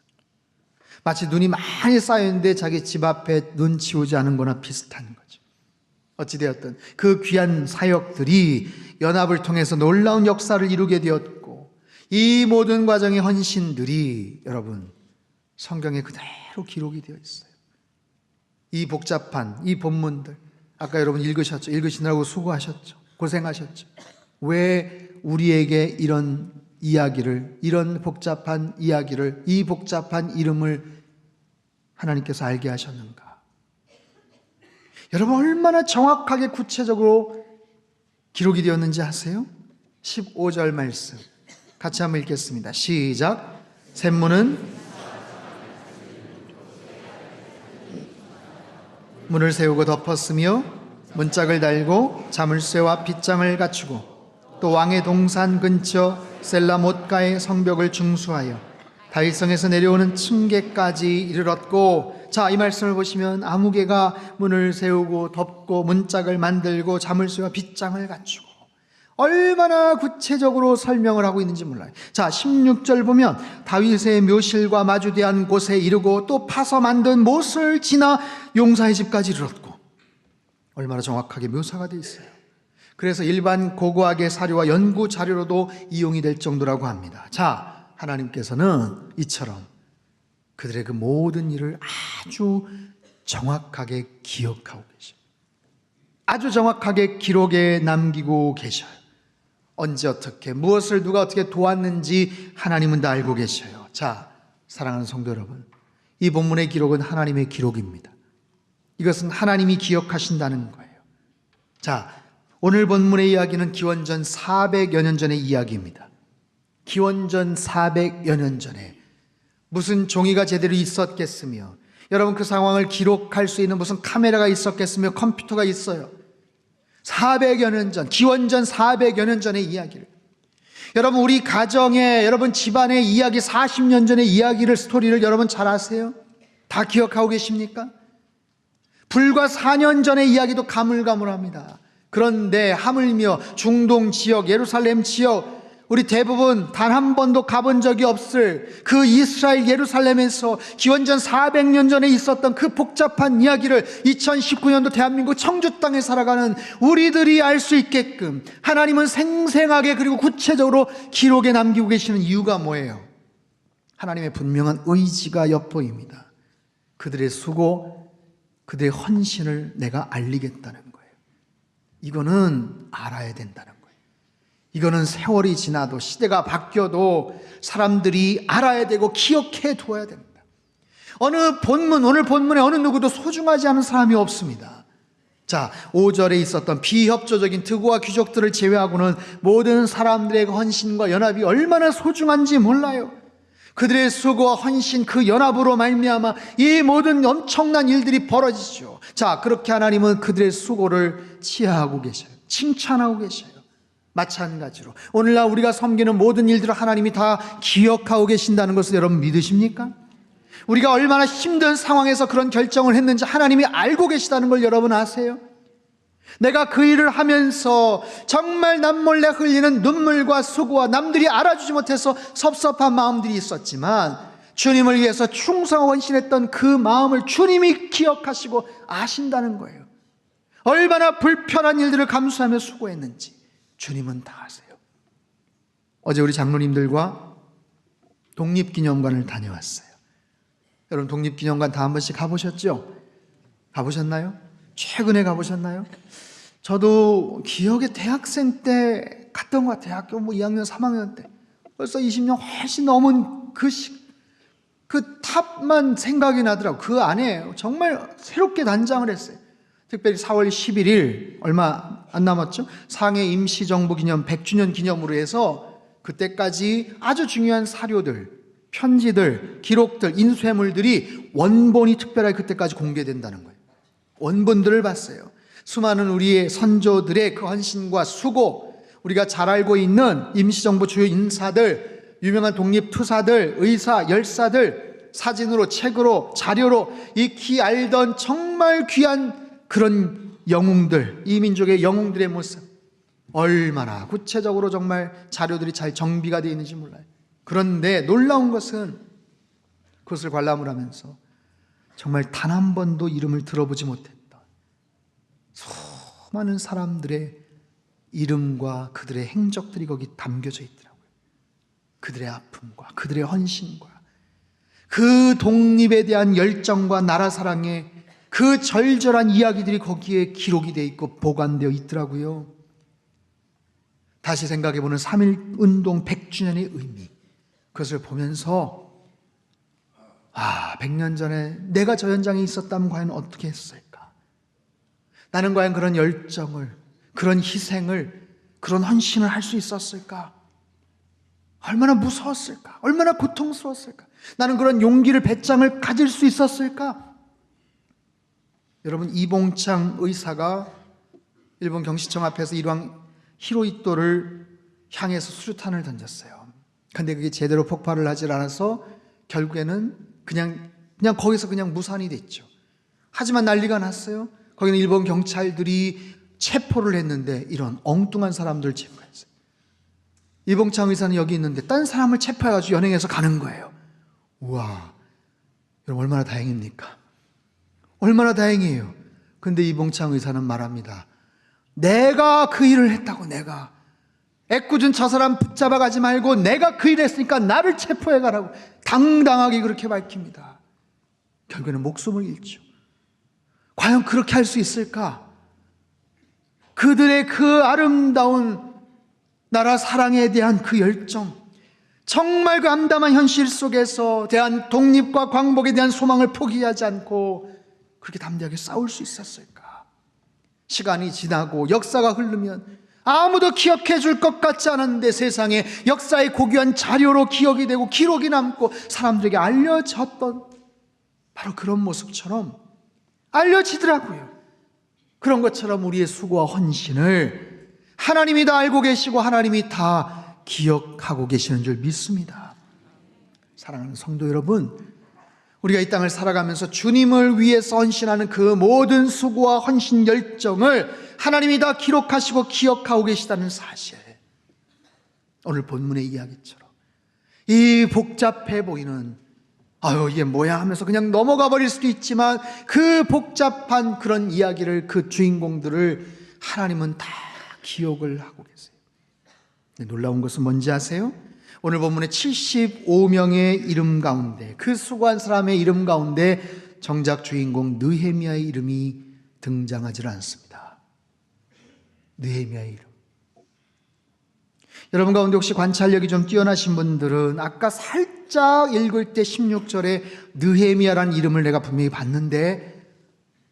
마치 눈이 많이 쌓여있는데 자기 집 앞에 눈 치우지 않은 거나 비슷한 거죠. 어찌되었든 그 귀한 사역들이 연합을 통해서 놀라운 역사를 이루게 되었고, 이 모든 과정의 헌신들이 여러분 성경에 그대로 기록이 되어 있어요. 이 복잡한 이 본문들, 아까 여러분 읽으셨죠? 읽으시느라고 수고하셨죠? 고생하셨죠? 왜 우리에게 이런 이야기를, 이런 복잡한 이야기를, 이 복잡한 이름을 하나님께서 알게 하셨는가? 여러분 얼마나 정확하게 구체적으로 기록이 되었는지 아세요? 15절 말씀 같이 한번 읽겠습니다. 시작. 샘문은 문을 세우고 덮었으며 문짝을 달고 자물쇠와 빗장을 갖추고, 또 왕의 동산 근처 셀라못가의 성벽을 중수하여 다윗성에서 내려오는 층계까지 이르렀고. 자, 이 말씀을 보시면 아무개가 문을 세우고 덮고 문짝을 만들고 자물쇠와 빗장을 갖추고, 얼마나 구체적으로 설명을 하고 있는지 몰라요. 자, 16절 보면 다윗의 묘실과 마주대한 곳에 이르고 또 파서 만든 못을 지나 용사의 집까지 이르렀고. 얼마나 정확하게 묘사가 되어 있어요. 그래서 일반 고고학의 사료와 연구 자료로도 이용이 될 정도라고 합니다. 자, 하나님께서는 이처럼 그들의 그 모든 일을 아주 정확하게 기억하고 계셔요. 아주 정확하게 기록에 남기고 계셔요. 언제 어떻게 무엇을 누가 어떻게 도왔는지 하나님은 다 알고 계셔요. 자, 사랑하는 성도 여러분, 이 본문의 기록은 하나님의 기록입니다. 이것은 하나님이 기억하신다는 거예요. 자, 오늘 본문의 이야기는 기원전 400여 년 전의 이야기입니다. 기원전 400여 년 전에 무슨 종이가 제대로 있었겠으며, 여러분 그 상황을 기록할 수 있는 무슨 카메라가 있었겠으며, 컴퓨터가 있어요. 400여 년 전, 기원전 400여 년 전의 이야기를, 여러분 우리 가정의, 여러분 집안의 이야기, 40년 전의 이야기를, 스토리를 여러분 잘 아세요? 다 기억하고 계십니까? 불과 4년 전의 이야기도 가물가물합니다. 그런데 하물며 중동 지역, 예루살렘 지역, 우리 대부분 단 한 번도 가본 적이 없을 그 이스라엘 예루살렘에서 기원전 400년 전에 있었던 그 복잡한 이야기를 2019년도 대한민국 청주 땅에 살아가는 우리들이 알 수 있게끔 하나님은 생생하게 그리고 구체적으로 기록에 남기고 계시는 이유가 뭐예요? 하나님의 분명한 의지가 엿보입니다. 그들의 수고, 그들의 헌신을 내가 알리겠다는 거예요. 이거는 알아야 된다는 거예요. 이거는 세월이 지나도 시대가 바뀌어도 사람들이 알아야 되고 기억해 두어야 됩니다. 어느 본문, 오늘 본문에 어느 누구도 소중하지 않은 사람이 없습니다. 자, 5절에 있었던 비협조적인 드고와 귀족들을 제외하고는 모든 사람들의 헌신과 연합이 얼마나 소중한지 몰라요. 그들의 수고와 헌신, 그 연합으로 말미암아 이 모든 엄청난 일들이 벌어지죠. 자, 그렇게 하나님은 그들의 수고를 치하하고 계셔요. 칭찬하고 계셔요. 마찬가지로 오늘날 우리가 섬기는 모든 일들을 하나님이 다 기억하고 계신다는 것을 여러분 믿으십니까? 우리가 얼마나 힘든 상황에서 그런 결정을 했는지 하나님이 알고 계시다는 걸 여러분 아세요? 내가 그 일을 하면서 정말 남몰래 흘리는 눈물과 수고와 남들이 알아주지 못해서 섭섭한 마음들이 있었지만 주님을 위해서 충성하고 헌신했던 그 마음을 주님이 기억하시고 아신다는 거예요. 얼마나 불편한 일들을 감수하며 수고했는지 주님은 다 아세요. 어제 우리 장로님들과 독립기념관을 다녀왔어요. 여러분 독립기념관 다 한 번씩 가보셨죠? 가보셨나요? 최근에 가보셨나요? 저도 기억에 대학생 때 갔던 것 같아요. 학교 2학년 3학년 때 벌써 20년 훨씬 넘은 그 탑만 생각이 나더라고요. 그 안에 정말 새롭게 단장을 했어요. 특별히 4월 11일 얼마 안 남았죠? 상해 임시정부 기념 100주년 기념으로 해서 그때까지 아주 중요한 사료들, 편지들, 기록들, 인쇄물들이 원본이 특별하게 그때까지 공개된다는 거예요. 원본들을 봤어요. 수많은 우리의 선조들의 그 헌신과 수고, 우리가 잘 알고 있는 임시정부 주요 인사들, 유명한 독립투사들, 의사, 열사들 사진으로, 책으로, 자료로 익히 알던 정말 귀한 그런 영웅들, 이 민족의 영웅들의 모습, 얼마나 구체적으로 정말 자료들이 잘 정비가 되어 있는지 몰라요. 그런데 놀라운 것은 그것을 관람을 하면서 정말 단 한 번도 이름을 들어보지 못했던 수많은 사람들의 이름과 그들의 행적들이 거기 담겨져 있더라고요. 그들의 아픔과 그들의 헌신과 그 독립에 대한 열정과 나라 사랑의 그 절절한 이야기들이 거기에 기록이 되어 있고 보관되어 있더라고요. 다시 생각해보는 3.1운동 100주년의 의미, 그것을 보면서 100년 전에 내가 저 현장에 있었다면 과연 어떻게 했을까? 나는 과연 그런 열정을, 그런 희생을, 그런 헌신을 할 수 있었을까? 얼마나 무서웠을까? 얼마나 고통스러웠을까? 나는 그런 용기를, 배짱을 가질 수 있었을까? 여러분, 이봉창 의사가 일본 경시청 앞에서 일왕 히로히토를 향해서 수류탄을 던졌어요. 근데 그게 제대로 폭발을 하질 않아서 결국에는 그냥 거기서 그냥 무산이 됐죠. 하지만 난리가 났어요. 거기는 일본 경찰들이 체포를 했는데 이런 엉뚱한 사람들 체포했어요. 이봉창 의사는 여기 있는데 딴 사람을 체포해가지고 연행해서 가는 거예요. 우와, 여러분 얼마나 다행입니까? 얼마나 다행이에요. 근데 이봉창 의사는 말합니다. 내가 그 일을 했다고. 내가 애꿎은 저 사람 붙잡아 가지 말고 내가 그 일을 했으니까 나를 체포해 가라고 당당하게 그렇게 밝힙니다. 결국에는 목숨을 잃죠. 과연 그렇게 할 수 있을까? 그들의 그 아름다운 나라 사랑에 대한 그 열정, 정말 그 암담한 현실 속에서 대한 독립과 광복에 대한 소망을 포기하지 않고 그렇게 담대하게 싸울 수 있었을까? 시간이 지나고 역사가 흐르면 아무도 기억해 줄 것 같지 않은데 세상에 역사의 고귀한 자료로 기억이 되고 기록이 남고 사람들에게 알려졌던 바로 그런 모습처럼 알려지더라고요. 그런 것처럼 우리의 수고와 헌신을 하나님이 다 알고 계시고 하나님이 다 기억하고 계시는 줄 믿습니다. 사랑하는 성도 여러분, 우리가 이 땅을 살아가면서 주님을 위해서 헌신하는 그 모든 수고와 헌신 열정을 하나님이 다 기록하시고 기억하고 계시다는 사실, 오늘 본문의 이야기처럼 이 복잡해 보이는 이게 뭐야 하면서 그냥 넘어가 버릴 수도 있지만 그 복잡한 그런 이야기를, 그 주인공들을 하나님은 다 기억을 하고 계세요. 놀라운 것은 뭔지 아세요? 오늘 본문의 75명의 이름 가운데, 그 수고한 사람의 이름 가운데 정작 주인공 느헤미야의 이름이 등장하지 않습니다. 느헤미야의 이름. 여러분 가운데 혹시 관찰력이 좀 뛰어나신 분들은 아까 살짝 읽을 때 16절에 느헤미야라는 이름을 내가 분명히 봤는데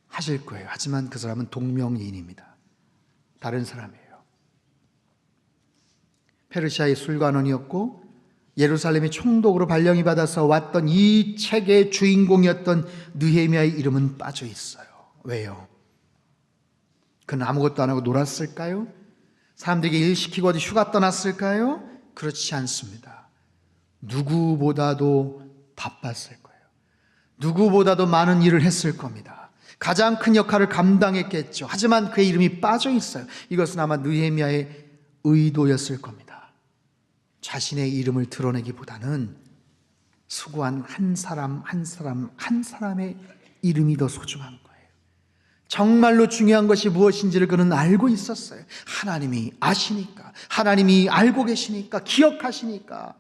하실 거예요. 하지만 그 사람은 동명이인입니다. 다른 사람이에요. 페르시아의 술관원이었고 예루살렘이 총독으로 발령이 받아서 왔던 이 책의 주인공이었던 느헤미야의 이름은 빠져 있어요. 왜요? 그는 아무것도 안 하고 놀았을까요? 사람들에게 일 시키고 어디 휴가 떠났을까요? 그렇지 않습니다. 누구보다도 바빴을 거예요. 누구보다도 많은 일을 했을 겁니다. 가장 큰 역할을 감당했겠죠. 하지만 그의 이름이 빠져 있어요. 이것은 아마 느헤미야의 의도였을 겁니다. 자신의 이름을 드러내기보다는 수고한 한 사람의 이름이 더 소중한 거예요. 정말로 중요한 것이 무엇인지를 그는 알고 있었어요. 하나님이 아시니까, 하나님이 알고 계시니까, 기억하시니까.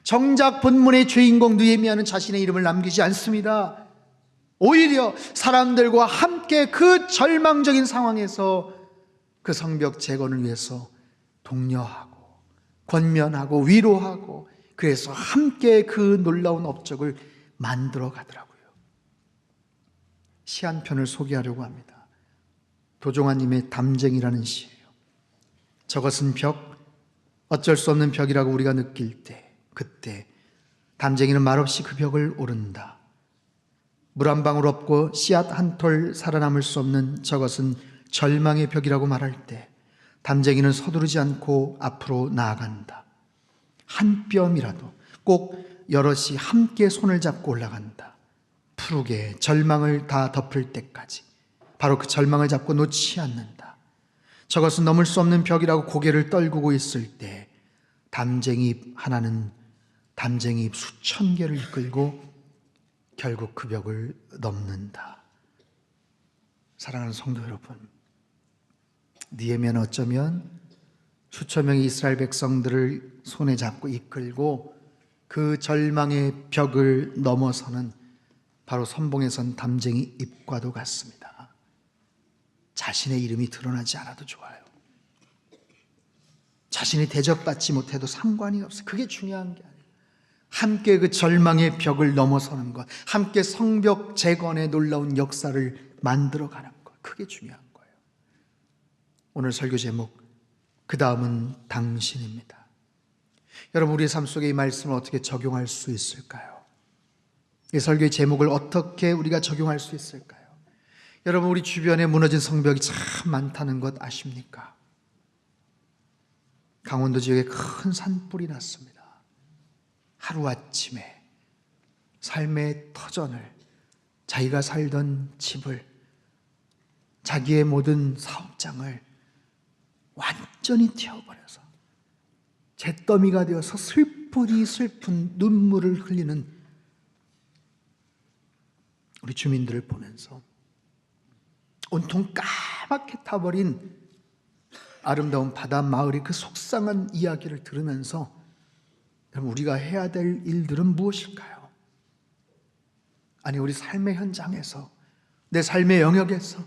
정작 본문의 주인공 느헤미야는 자신의 이름을 남기지 않습니다. 오히려 사람들과 함께 그 절망적인 상황에서 그 성벽 재건을 위해서 독려하고 권면하고 위로하고, 그래서 함께 그 놀라운 업적을 만들어 가더라고요. 시 한 편을 소개하려고 합니다. 도종환님의 담쟁이라는 시예요. 저것은 벽, 어쩔 수 없는 벽이라고 우리가 느낄 때, 그때 담쟁이는 말없이 그 벽을 오른다. 물 한 방울 없고 씨앗 한 톨 살아남을 수 없는 저것은 절망의 벽이라고 말할 때 담쟁이는 서두르지 않고 앞으로 나아간다. 한 뼘이라도 꼭 여럿이 함께 손을 잡고 올라간다. 푸르게 절망을 다 덮을 때까지 바로 그 절망을 잡고 놓지 않는다. 저것은 넘을 수 없는 벽이라고 고개를 떨구고 있을 때 담쟁이 하나는 담쟁이 수천 개를 이끌고 결국 그 벽을 넘는다. 사랑하는 성도 여러분, 느헤미야는 어쩌면 수천 명의 이스라엘 백성들을 손에 잡고 이끌고 그 절망의 벽을 넘어서는 바로 선봉에 선 담쟁이 입과도 같습니다. 자신의 이름이 드러나지 않아도 좋아요. 자신이 대접받지 못해도 상관이 없어요. 그게 중요한 게 아니에요. 함께 그 절망의 벽을 넘어서는 것, 함께 성벽 재건의 놀라운 역사를 만들어가는 것, 그게 중요한 거예요. 오늘 설교 제목, 그 다음은 당신입니다. 여러분, 우리의 삶 속에 이 말씀을 어떻게 적용할 수 있을까요? 이 설교의 제목을 어떻게 우리가 적용할 수 있을까요? 여러분, 우리 주변에 무너진 성벽이 참 많다는 것 아십니까? 강원도 지역에 큰 산불이 났습니다. 하루아침에 삶의 터전을, 자기가 살던 집을, 자기의 모든 사업장을 완전히 태워버려서 잿더미가 되어서 슬픈 눈물을 흘리는 우리 주민들을 보면서 온통 까맣게 타버린 아름다운 바다 마을의 그 속상한 이야기를 들으면서 여러분, 우리가 해야 될 일들은 무엇일까요? 아니, 우리 삶의 현장에서, 내 삶의 영역에서,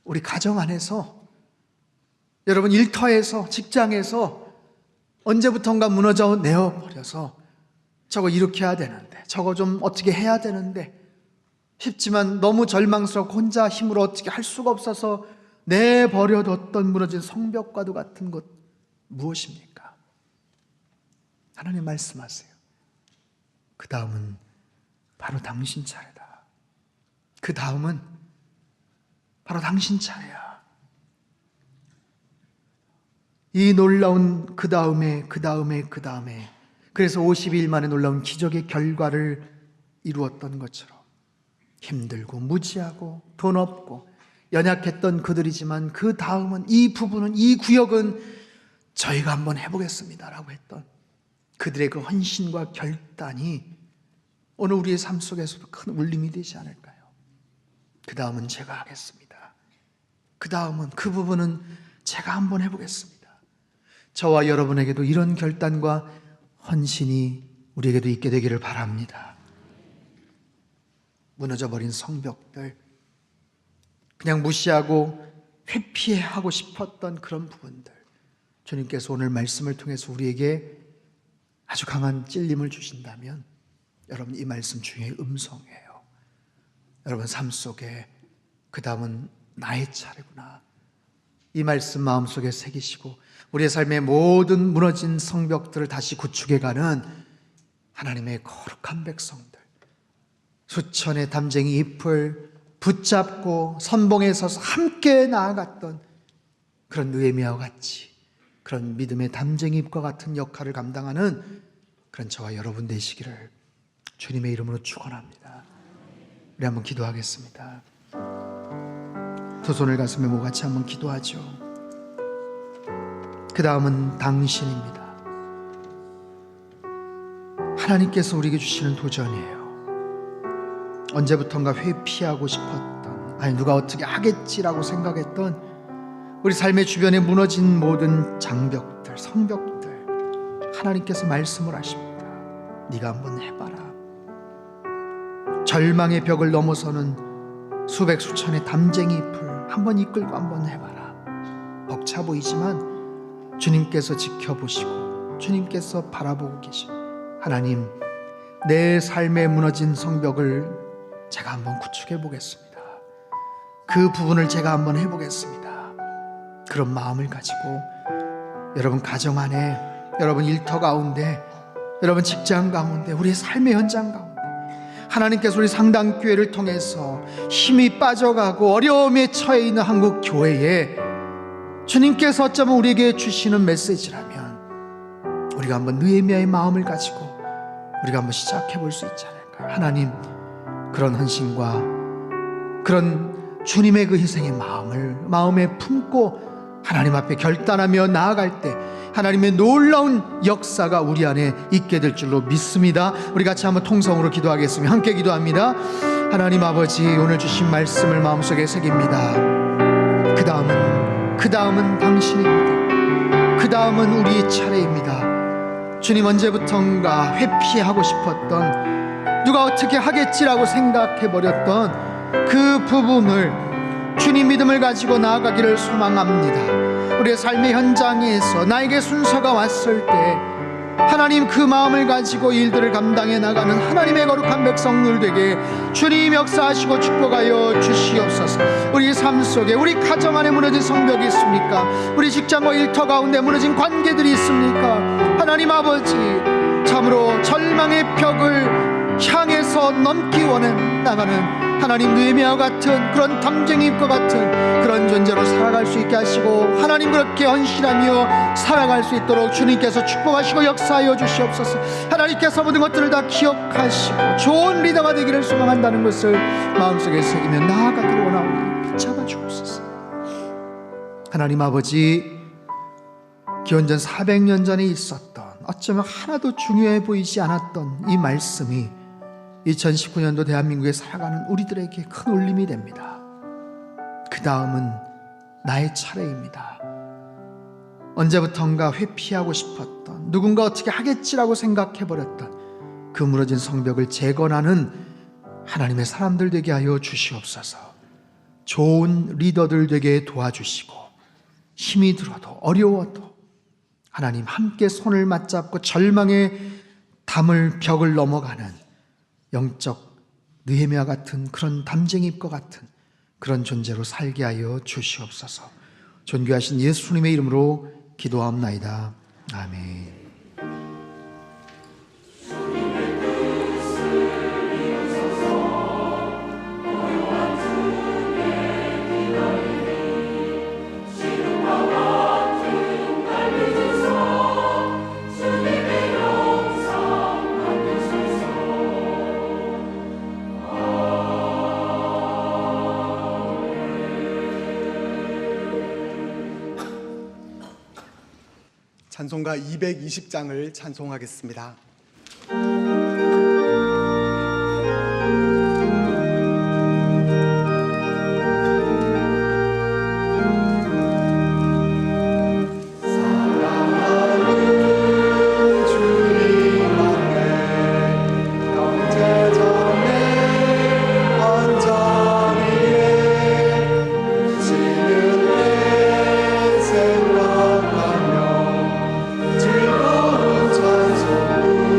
우리 가정 안에서, 여러분 일터에서, 직장에서 언제부턴가 무너져 내어버려서 저거 이렇게 해야 되는데, 저거 좀 어떻게 해야 되는데 싶지만 너무 절망스럽고 혼자 힘으로 어떻게 할 수가 없어서 내버려뒀던 무너진 성벽과도 같은 것 무엇입니까? 하나님 말씀하세요. 그 다음은 바로 당신 차례다. 그 다음은 바로 당신 차례야. 이 놀라운 그 다음에 그래서 52일 만에 놀라운 기적의 결과를 이루었던 것처럼 힘들고 무지하고 돈 없고 연약했던 그들이지만 그 다음은, 이 부분은, 이 구역은 저희가 한번 해보겠습니다 라고 했던 그들의 그 헌신과 결단이 오늘 우리의 삶 속에서도 큰 울림이 되지 않을까요? 그 다음은 제가 하겠습니다. 그 다음은, 그 부분은 제가 한번 해보겠습니다. 저와 여러분에게도 이런 결단과 헌신이 우리에게도 있게 되기를 바랍니다. 무너져버린 성벽들, 그냥 무시하고 회피하고 싶었던 그런 부분들, 주님께서 오늘 말씀을 통해서 우리에게 아주 강한 찔림을 주신다면 여러분, 이 말씀 중에 음성이에요. 여러분 삶 속에 그 다음은 나의 차례구나, 이 말씀 마음속에 새기시고 우리의 삶의 모든 무너진 성벽들을 다시 구축해가는 하나님의 거룩한 백성들, 수천의 담쟁이 잎을 붙잡고 선봉에 서서 함께 나아갔던 그런 느헤미야와 같이 그런 믿음의 담쟁이 잎과 같은 역할을 감당하는 그런 저와 여러분 되시기를 주님의 이름으로 축원합니다. 우리 한번 기도하겠습니다. 두 손을 가슴에 모아 같이 한번 기도하죠. 그 다음은 당신입니다. 하나님께서 우리에게 주시는 도전이에요. 언제부턴가 회피하고 싶었던, 아니 누가 어떻게 하겠지라고 생각했던 우리 삶의 주변에 무너진 모든 장벽들, 성벽들, 하나님께서 말씀을 하십니다. 네가 한번 해봐라. 절망의 벽을 넘어서는 수백 수천의 담쟁이 잎을 한번 이끌고 한번 해봐라. 벅차 보이지만 주님께서 지켜보시고 주님께서 바라보고 계십니다. 하나님, 내 삶에 무너진 성벽을 제가 한번 구축해 보겠습니다. 그 부분을 제가 한번 해보겠습니다. 그런 마음을 가지고 여러분 가정 안에, 여러분 일터 가운데, 여러분 직장 가운데, 우리의 삶의 현장 가운데 하나님께서 우리 상당교회를 통해서 힘이 빠져가고 어려움에 처해 있는 한국 교회에 주님께서 어쩌면 우리에게 주시는 메시지라면 우리가 한번 느헤미야의 마음을 가지고 우리가 한번 시작해 볼 수 있지 않을까요? 하나님, 그런 헌신과 그런 주님의 그 희생의 마음에 품고 하나님 앞에 결단하며 나아갈 때 하나님의 놀라운 역사가 우리 안에 있게 될 줄로 믿습니다. 우리 같이 한번 통성으로 기도하겠습니다. 함께 기도합니다. 하나님 아버지, 오늘 주신 말씀을 마음속에 새깁니다. 그 다음은 당신입니다. 그 다음은 우리의 차례입니다. 주님, 언제부턴가 회피하고 싶었던, 누가 어떻게 하겠지라고 생각해버렸던 그 부분을 주님 믿음을 가지고 나아가기를 소망합니다. 우리의 삶의 현장에서 나에게 순서가 왔을 때 하나님, 그 마음을 가지고 일들을 감당해 나가는 하나님의 거룩한 백성들 되게 주님 역사하시고 축복하여 주시옵소서. 우리 삶 속에, 우리 가정 안에 무너진 성벽이 있습니까? 우리 직장과 일터 가운데 무너진 관계들이 있습니까? 하나님 아버지, 참으로 절망의 벽을 향해서 넘기 원해 나가는 하나님, 느헤미야와 같은 그런 담쟁이과 같은 그런 존재로 살아갈 수 있게 하시고, 하나님 그렇게 헌신하며 살아갈 수 있도록 주님께서 축복하시고 역사하여 주시옵소서. 하나님께서 모든 것들을 다 기억하시고 좋은 리더가 되기를 소망한다는 것을 마음속에 새기며 나아가기를 원하오니 붙잡아 주옵소서. 하나님 아버지, 기원전 400년 전에 있었던, 어쩌면 하나도 중요해 보이지 않았던 이 말씀이 2019년도 대한민국에 살아가는 우리들에게 큰 울림이 됩니다. 그 다음은 나의 차례입니다. 언제부턴가 회피하고 싶었던, 누군가 어떻게 하겠지라고 생각해버렸던 그 무너진 성벽을 재건하는 하나님의 사람들 되게 하여 주시옵소서. 좋은 리더들 되게 도와주시고, 힘이 들어도 어려워도 하나님 함께 손을 맞잡고 절망의 벽을 넘어가는 영적 느헤미야 같은 그런 담쟁이과 같은 그런 존재로 살게 하여 주시옵소서. 존귀하신 예수님의 이름으로 기도하옵나이다. 아멘. 찬송가 220장을 찬송하겠습니다. 즐거운 찬송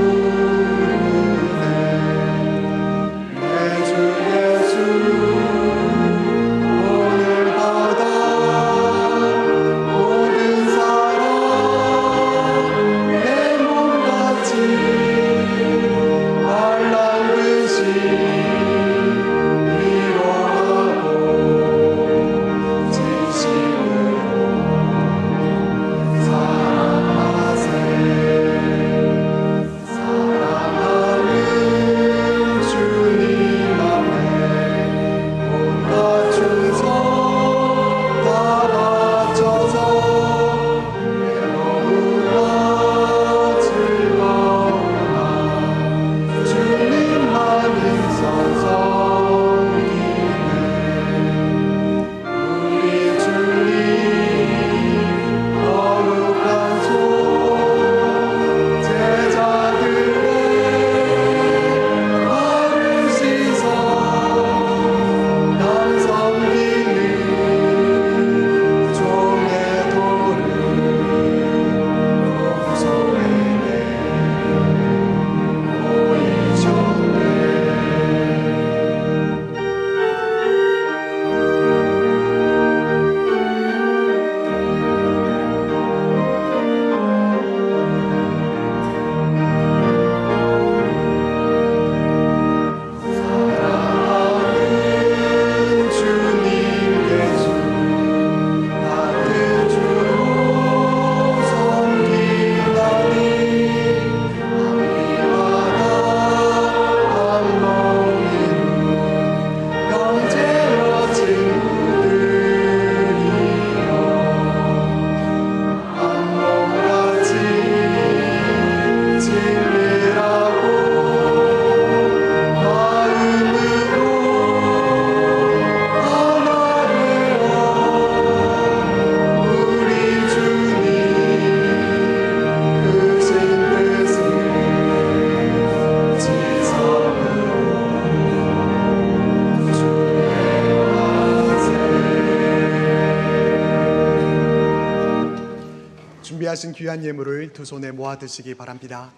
귀한 예물을 두 손에 모아 드시기 바랍니다.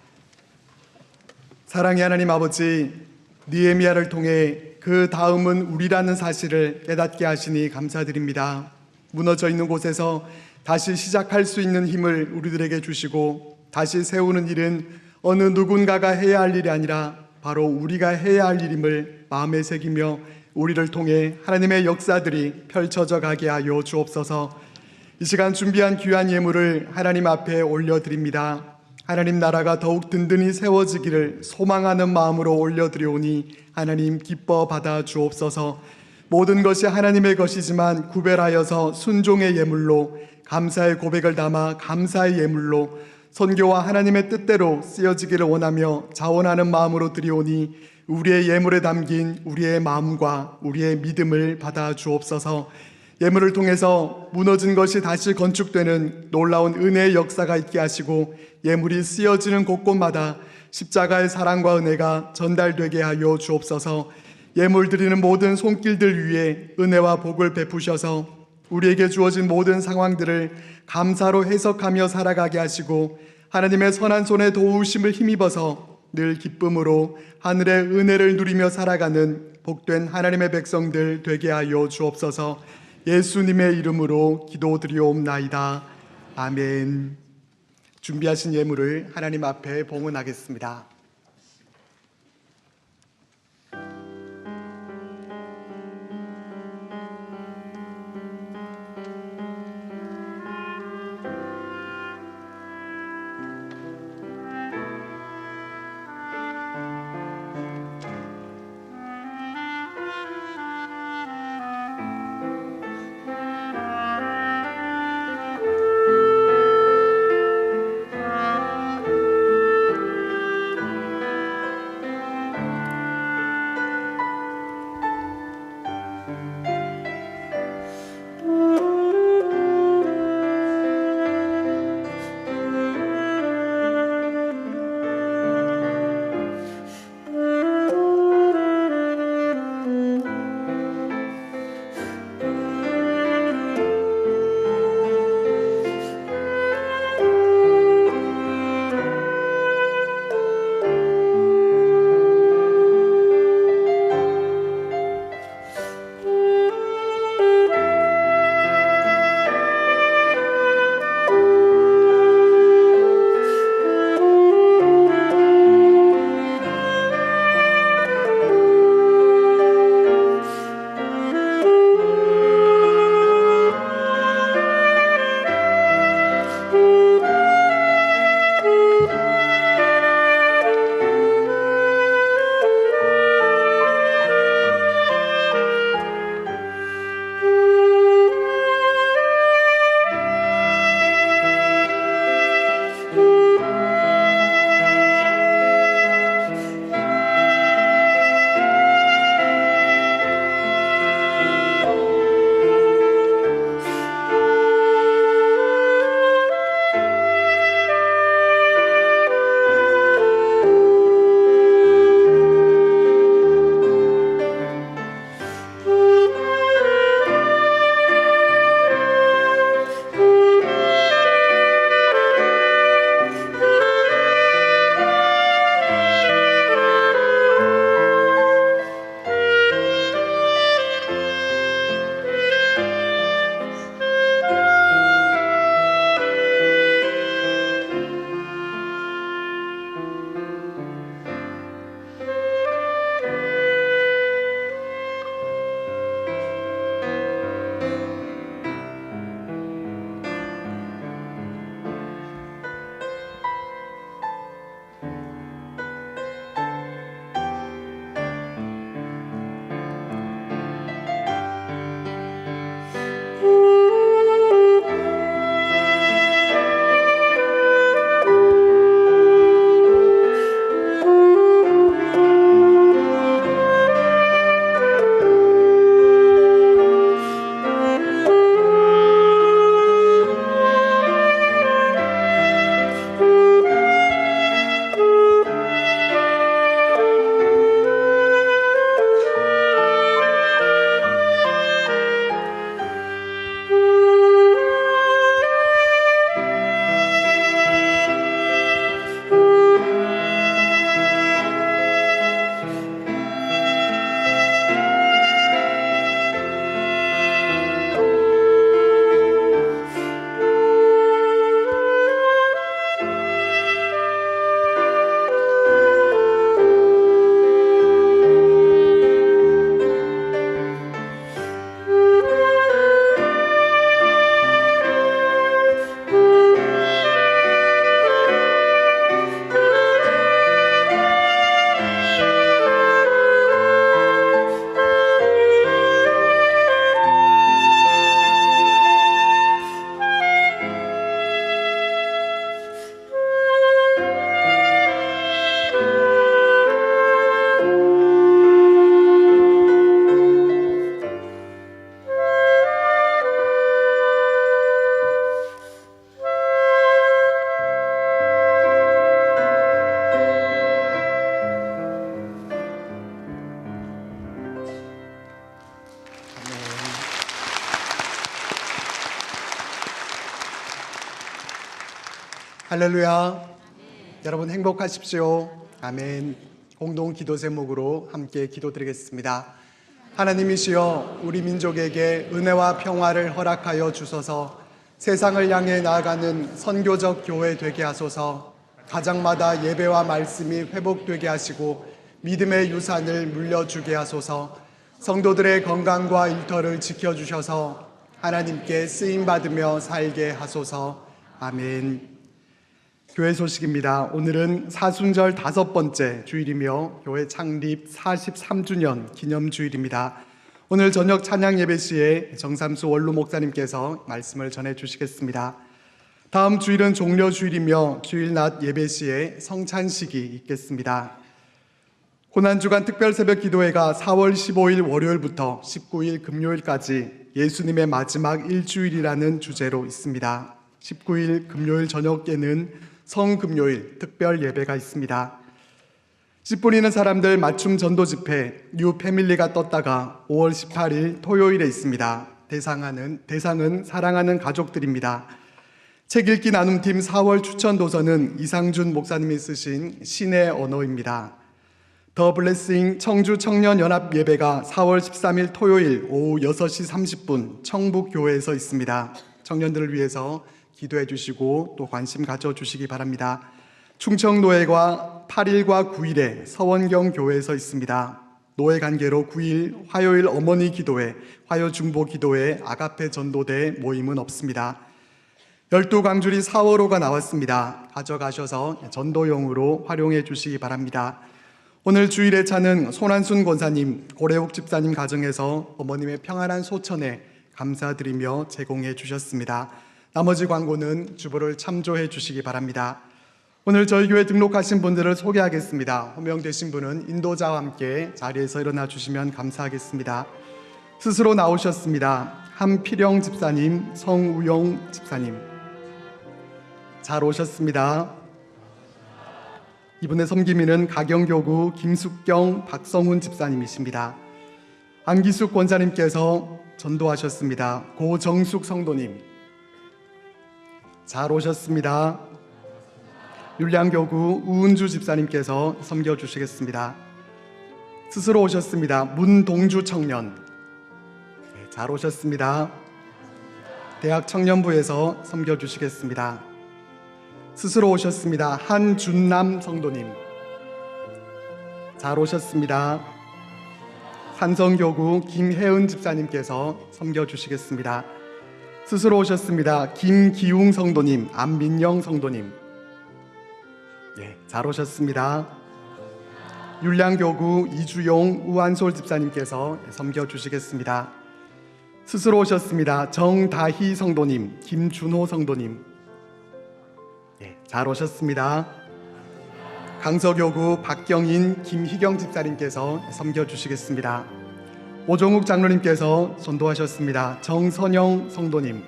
사랑의 하나님 아버지, 느헤미야를 통해 그 다음은 우리라는 사실을 깨닫게 하시니 감사드립니다. 무너져 있는 곳에서 다시 시작할 수 있는 힘을 우리들에게 주시고 다시 세우는 일은 어느 누군가가 해야 할 일이 아니라 바로 우리가 해야 할 일임을 마음에 새기며 우리를 통해 하나님의 역사들이 펼쳐져 가게 하여 주옵소서. 이 시간 준비한 귀한 예물을 하나님 앞에 올려드립니다. 하나님 나라가 더욱 든든히 세워지기를 소망하는 마음으로 올려드리오니 하나님 기뻐 받아 주옵소서. 모든 것이 하나님의 것이지만 구별하여서 순종의 예물로, 감사의 고백을 담아 감사의 예물로 선교와 하나님의 뜻대로 쓰여지기를 원하며 자원하는 마음으로 드리오니 우리의 예물에 담긴 우리의 마음과 우리의 믿음을 받아 주옵소서. 예물을 통해서 무너진 것이 다시 건축되는 놀라운 은혜의 역사가 있게 하시고 예물이 쓰여지는 곳곳마다 십자가의 사랑과 은혜가 전달되게 하여 주옵소서. 예물 드리는 모든 손길들 위에 은혜와 복을 베푸셔서 우리에게 주어진 모든 상황들을 감사로 해석하며 살아가게 하시고 하나님의 선한 손에 도우심을 힘입어서 늘 기쁨으로 하늘의 은혜를 누리며 살아가는 복된 하나님의 백성들 되게 하여 주옵소서. 예수님의 이름으로 기도드리옵나이다. 아멘. 준비하신 예물을 하나님 앞에 봉헌하겠습니다. 할렐루야. 여러분 행복하십시오. 아멘. 공동 기도 제목으로 함께 기도드리겠습니다. 하나님이시여, 우리 민족에게 은혜와 평화를 허락하여 주소서. 세상을 향해 나아가는 선교적 교회 되게 하소서. 가정마다 예배와 말씀이 회복되게 하시고 믿음의 유산을 물려주게 하소서. 성도들의 건강과 일터를 지켜주셔서 하나님께 쓰임받으며 살게 하소서. 아멘. 교회 소식입니다. 오늘은 사순절 5번째 주일이며 교회 창립 43주년 기념주일입니다. 오늘 저녁 찬양 예배 시에 정삼수 원로 목사님께서 말씀을 전해 주시겠습니다. 다음 주일은 종려 주일이며 주일 낮 예배 시에 성찬식이 있겠습니다. 고난주간 특별새벽 기도회가 4월 15일 월요일부터 19일 금요일까지 예수님의 마지막 일주일이라는 주제로 있습니다. 19일 금요일 저녁에는 성금요일 특별 예배가 있습니다. 씨 뿌리는 사람들 맞춤 전도 집회 뉴 패밀리가 떴다가 5월 18일 토요일에 있습니다. 대상은 사랑하는 가족들입니다. 책 읽기 나눔팀 4월 추천 도서는 이상준 목사님이 쓰신 신의 언어입니다. 더 블레싱 청주 청년연합 예배가 4월 13일 토요일 오후 6시 30분 청북교회에서 있습니다. 청년들을 위해서 기도해 주시고 또 관심 가져주시기 바랍니다. 충청노회가 8일과 9일에 서원경 교회에서 있습니다. 노회 관계로 9일 화요일 어머니 기도회, 화요중보 기도회, 아가페 전도대 모임은 없습니다. 12광주리 4월호가 나왔습니다. 가져가셔서 전도용으로 활용해 주시기 바랍니다. 오늘 주일의 차는 손한순 권사님, 고래옥 집사님 가정에서 어머님의 평안한 소천에 감사드리며 제공해 주셨습니다. 나머지 광고는 주보를 참조해 주시기 바랍니다. 오늘 저희 교회 등록하신 분들을 소개하겠습니다. 호명되신 분은 인도자와 함께 자리에서 일어나 주시면 감사하겠습니다. 스스로 나오셨습니다. 함필영 집사님, 성우용 집사님. 잘 오셨습니다. 이분의 섬김인은 가경교구 김숙경, 박성훈 집사님이십니다. 안기숙 권사님께서 전도하셨습니다. 고정숙 성도님. 잘 오셨습니다. 율량교구 우은주 집사님께서 섬겨주시겠습니다. 스스로 오셨습니다. 문동주 청년. 잘 오셨습니다. 대학 청년부에서 섬겨주시겠습니다. 스스로 오셨습니다. 한준남 성도님. 잘 오셨습니다. 산성교구 김혜은 집사님께서 섬겨주시겠습니다. 스스로 오셨습니다. 김기웅 성도님, 안민영 성도님. 잘 오셨습니다. 율량교구 이주용, 우한솔 집사님께서 섬겨주시겠습니다. 스스로 오셨습니다. 정다희 성도님, 김준호 성도님. 잘 오셨습니다. 강서교구 박경인, 김희경 집사님께서 섬겨주시겠습니다. 오종욱 장로님께서 전도하셨습니다. 정선영 성도님.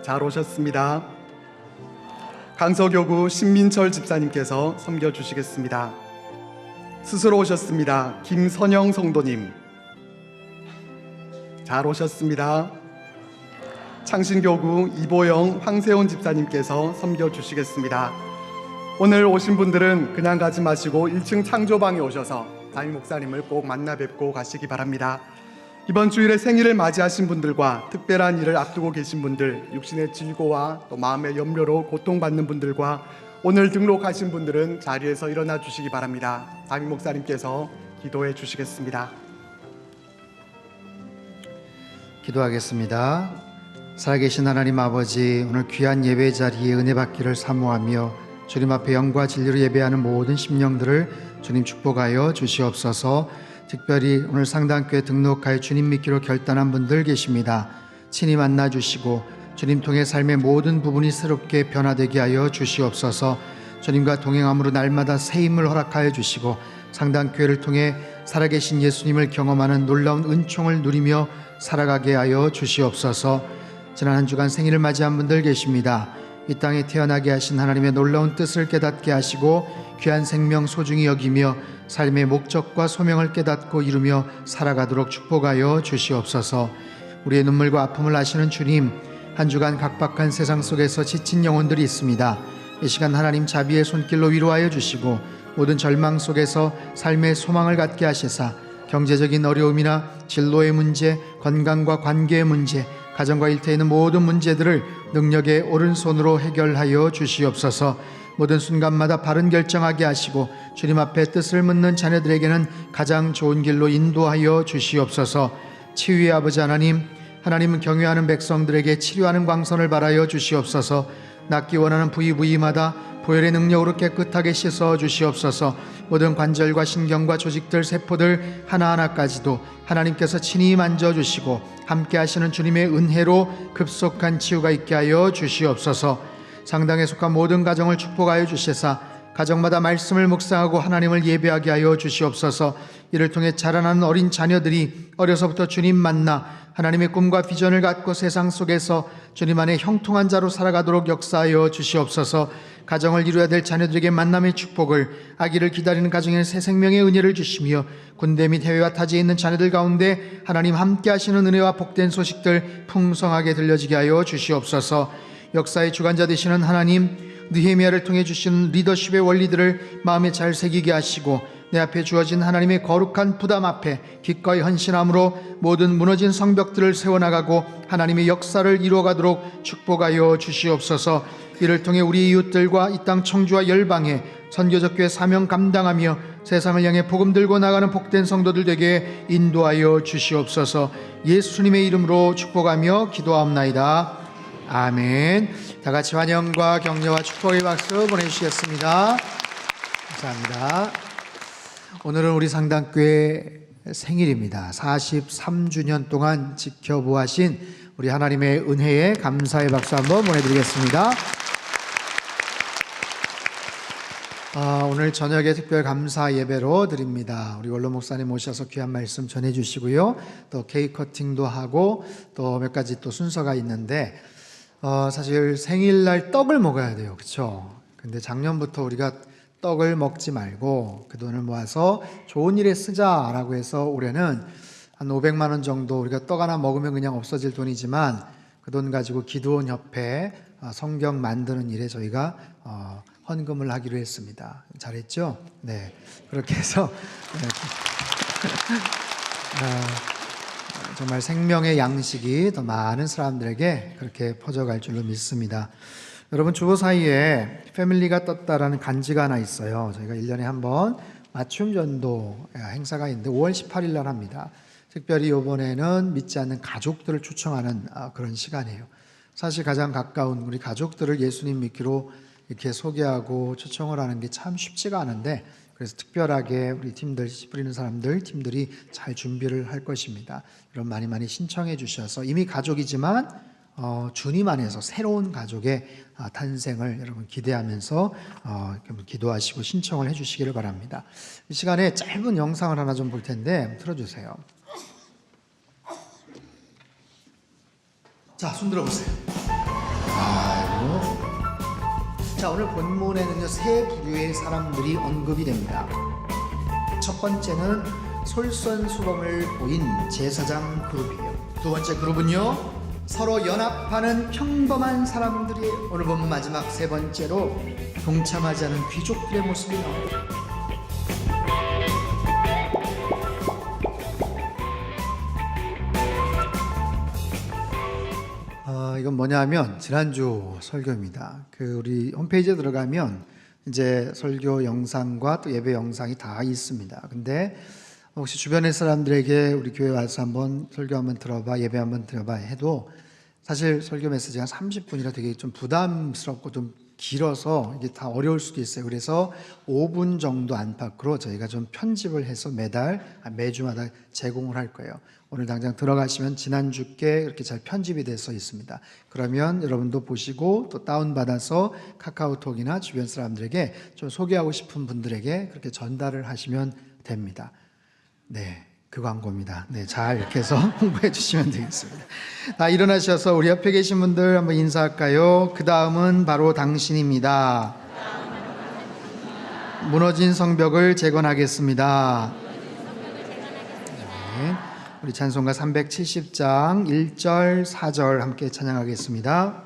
잘 오셨습니다. 강서교구 신민철 집사님께서 섬겨주시겠습니다. 스스로 오셨습니다. 김선영 성도님. 잘 오셨습니다. 창신교구 이보영, 황세훈 집사님께서 섬겨주시겠습니다. 오늘 오신 분들은 그냥 가지 마시고 1층 창조방에 오셔서 담임 목사님을 꼭 만나 뵙고 가시기 바랍니다. 이번 주일에 생일을 맞이하신 분들과 특별한 일을 앞두고 계신 분들, 육신의 질고와 또 마음의 염려로 고통받는 분들과 오늘 등록하신 분들은 자리에서 일어나 주시기 바랍니다. 담임 목사님께서 기도해 주시겠습니다. 기도하겠습니다. 살아계신 하나님 아버지, 오늘 귀한 예배 자리에 은혜 받기를 사모하며 주님 앞에 영과 진리로 예배하는 모든 심령들을 주님 축복하여 주시옵소서. 특별히 오늘 상당교회 등록하여 주님 믿기로 결단한 분들 계십니다. 친히 만나 주시고 주님 통해 삶의 모든 부분이 새롭게 변화되게 하여 주시옵소서. 주님과 동행함으로 날마다 새 힘을 허락하여 주시고 상당교회를 통해 살아계신 예수님을 경험하는 놀라운 은총을 누리며 살아가게 하여 주시옵소서. 지난 한 주간 생일을 맞이한 분들 계십니다. 이 땅에 태어나게 하신 하나님의 놀라운 뜻을 깨닫게 하시고 귀한 생명 소중히 여기며 삶의 목적과 소명을 깨닫고 이루며 살아가도록 축복하여 주시옵소서. 우리의 눈물과 아픔을 아시는 주님, 한 주간 각박한 세상 속에서 지친 영혼들이 있습니다. 이 시간 하나님 자비의 손길로 위로하여 주시고 모든 절망 속에서 삶의 소망을 갖게 하시사 경제적인 어려움이나 진로의 문제, 건강과 관계의 문제, 가정과 일터에 있는 모든 문제들을 능력의 오른손으로 해결하여 주시옵소서. 모든 순간마다 바른 결정하게 하시고 주님 앞에 뜻을 묻는 자녀들에게는 가장 좋은 길로 인도하여 주시옵소서. 치유의 아버지 하나님, 하나님은 경외하는 백성들에게 치료하는 광선을 발하여 주시옵소서. 낫기 원하는 부위마다 보혈의 능력으로 깨끗하게 씻어 주시옵소서. 모든 관절과 신경과 조직들, 세포들 하나하나까지도 하나님께서 친히 만져주시고 함께 하시는 주님의 은혜로 급속한 치유가 있게 하여 주시옵소서. 상당에 속한 모든 가정을 축복하여 주시사 가정마다 말씀을 묵상하고 하나님을 예배하게 하여 주시옵소서. 이를 통해 자라나는 어린 자녀들이 어려서부터 주님 만나 하나님의 꿈과 비전을 갖고 세상 속에서 주님 안에 형통한 자로 살아가도록 역사하여 주시옵소서. 가정을 이루어야 될 자녀들에게 만남의 축복을, 아기를 기다리는 가정에 새 생명의 은혜를 주시며 군대 및 해외와 타지에 있는 자녀들 가운데 하나님 함께 하시는 은혜와 복된 소식들 풍성하게 들려지게 하여 주시옵소서. 역사의 주관자 되시는 하나님, 느헤미야를 통해 주시는 리더십의 원리들을 마음에 잘 새기게 하시고 내 앞에 주어진 하나님의 거룩한 부담 앞에 기꺼이 헌신함으로 모든 무너진 성벽들을 세워나가고 하나님의 역사를 이루어가도록 축복하여 주시옵소서. 이를 통해 우리 이웃들과 이 땅 청주와 열방에 선교적 교회 사명 감당하며 세상을 향해 복음 들고 나가는 복된 성도들 되게 인도하여 주시옵소서. 예수님의 이름으로 축복하며 기도하옵나이다. 아멘. 다 같이 환영과 격려와 축복의 박수 보내주시겠습니다. 감사합니다. 오늘은 우리 상당교회 생일입니다. 43주년 동안 지켜보아신 우리 하나님의 은혜에 감사의 박수 한번 보내드리겠습니다. 오늘 저녁에 특별 감사 예배로 드립니다. 우리 원로 목사님 오셔서 귀한 말씀 전해주시고요. 또 케이크 커팅도 하고 또 몇 가지 또 순서가 있는데 사실 생일날 떡을 먹어야 돼요. 그렇죠? 근데 작년부터 우리가 떡을 먹지 말고 그 돈을 모아서 좋은 일에 쓰자라고 해서 올해는 한 500만 원 정도, 우리가 떡 하나 먹으면 그냥 없어질 돈이지만 그 돈 가지고 기도원 협회 성경 만드는 일에 저희가 헌금을 하기로 했습니다. 잘했죠? 네. 그렇게 해서 정말 생명의 양식이 더 많은 사람들에게 그렇게 퍼져갈 줄로 믿습니다. 여러분, 주보 사이에 패밀리가 떴다라는 간지가 하나 있어요. 저희가 1년에 한 번 맞춤 전도 행사가 있는데 5월 18일 날 합니다. 특별히 이번에는 믿지 않는 가족들을 초청하는 그런 시간이에요. 사실 가장 가까운 우리 가족들을 예수님 믿기로 이렇게 소개하고 초청을 하는 게 참 쉽지가 않은데, 그래서 특별하게 우리 팀들, 씨 뿌리는 사람들 팀들이 잘 준비를 할 것입니다. 여러분 많이 신청해 주셔서 이미 가족이지만 주님 안에서 새로운 가족의 탄생을 여러분 기대하면서 기도하시고 신청을 해주시기를 바랍니다. 이 시간에 짧은 영상을 하나 좀 볼 텐데 틀어주세요. 자, 손 들어보세요. 아이고. 자, 오늘 본문에는요, 세 부류의 사람들이 언급이 됩니다. 첫 번째는 솔선수범을 보인 제사장 그룹이에요. 두 번째 그룹은요, 서로 연합하는 평범한 사람들이에요. 오늘 본문 마지막 세 번째로 동참하지 않은 귀족들의 모습이 나옵니다. 이건 뭐냐면 지난주 설교입니다. 우리 홈페이지에 들어가면 이제 설교 영상과 또 예배 영상이 다 있습니다. 근데 혹시 주변의 사람들에게 우리 교회 와서 한번 설교 한번 들어봐, 예배 한번 들어봐 해도 사실 설교 메시지가 30분이라 되게 좀 부담스럽고 좀 길어서 이게 다 어려울 수도 있어요. 그래서 5분 정도 안팎으로 저희가 좀 편집을 해서 매주마다 제공을 할 거예요. 오늘 당장 들어가시면 지난주께 이렇게 잘 편집이 돼서 있습니다. 그러면 여러분도 보시고 또 다운받아서 카카오톡이나 주변 사람들에게 좀 소개하고 싶은 분들에게 그렇게 전달을 하시면 됩니다. 네, 그 광고입니다. 네, 잘 이렇게 해서 홍보해 주시면 되겠습니다. 일어나셔서 우리 옆에 계신 분들 한번 인사할까요? 그 다음은 바로 당신입니다. 무너진 성벽을 재건하겠습니다. 네. 우리 찬송가 370장 1절 4절 함께 찬양하겠습니다.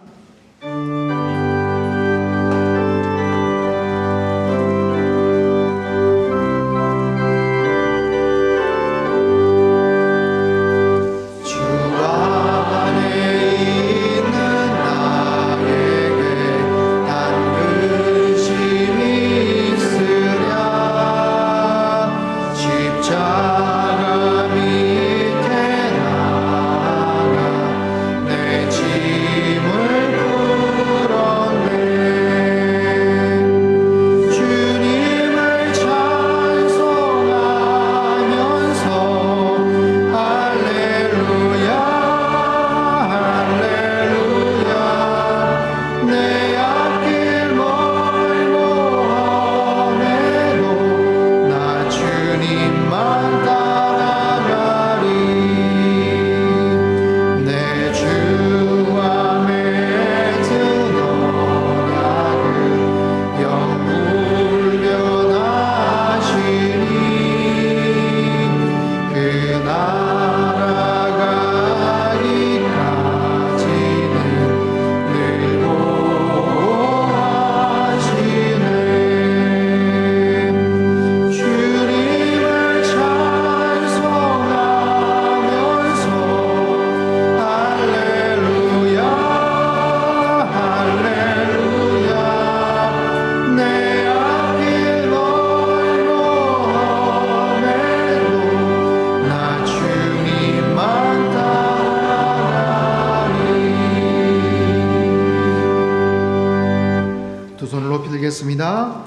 드리겠습니다.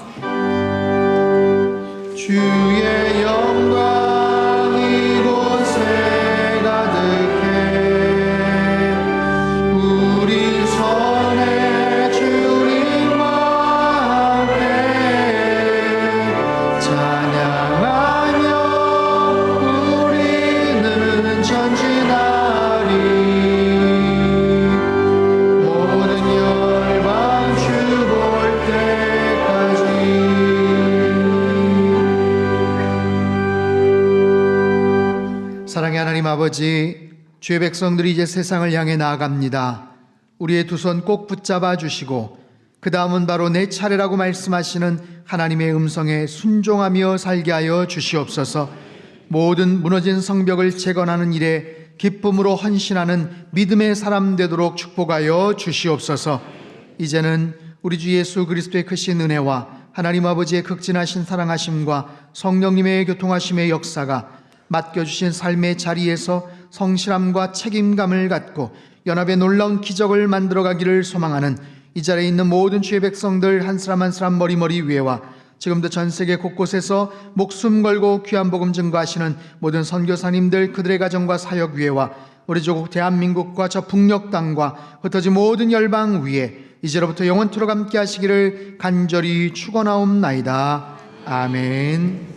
주의 영광 이곳에 가득해 우리 손에 주님과 함께 찬양하며 우리는 전진하리 모든 열방 주 볼 때까지. 사랑의 하나님 아버지, 주의 백성들이 이제 세상을 향해 나아갑니다. 우리의 두 손 꼭 붙잡아 주시고 그 다음은 바로 내 차례라고 말씀하시는 하나님의 음성에 순종하며 살게 하여 주시옵소서. 모든 무너진 성벽을 재건하는 일에 기쁨으로 헌신하는 믿음의 사람 되도록 축복하여 주시옵소서. 이제는 우리 주 예수 그리스도의 크신 은혜와 하나님 아버지의 극진하신 사랑하심과 성령님의 교통하심의 역사가 맡겨주신 삶의 자리에서 성실함과 책임감을 갖고 연합의 놀라운 기적을 만들어가기를 소망하는 이 자리에 있는 모든 주의 백성들 한 사람 한 사람 머리머리 위에와 지금도 전 세계 곳곳에서 목숨 걸고 귀한 복음 증거하시는 모든 선교사님들 그들의 가정과 사역 위에와 우리 조국 대한민국과 저 북녘 땅과 흩어진 모든 열방 위에 이제로부터 영원토록 함께 하시기를 간절히 축원하옵나이다. 아멘.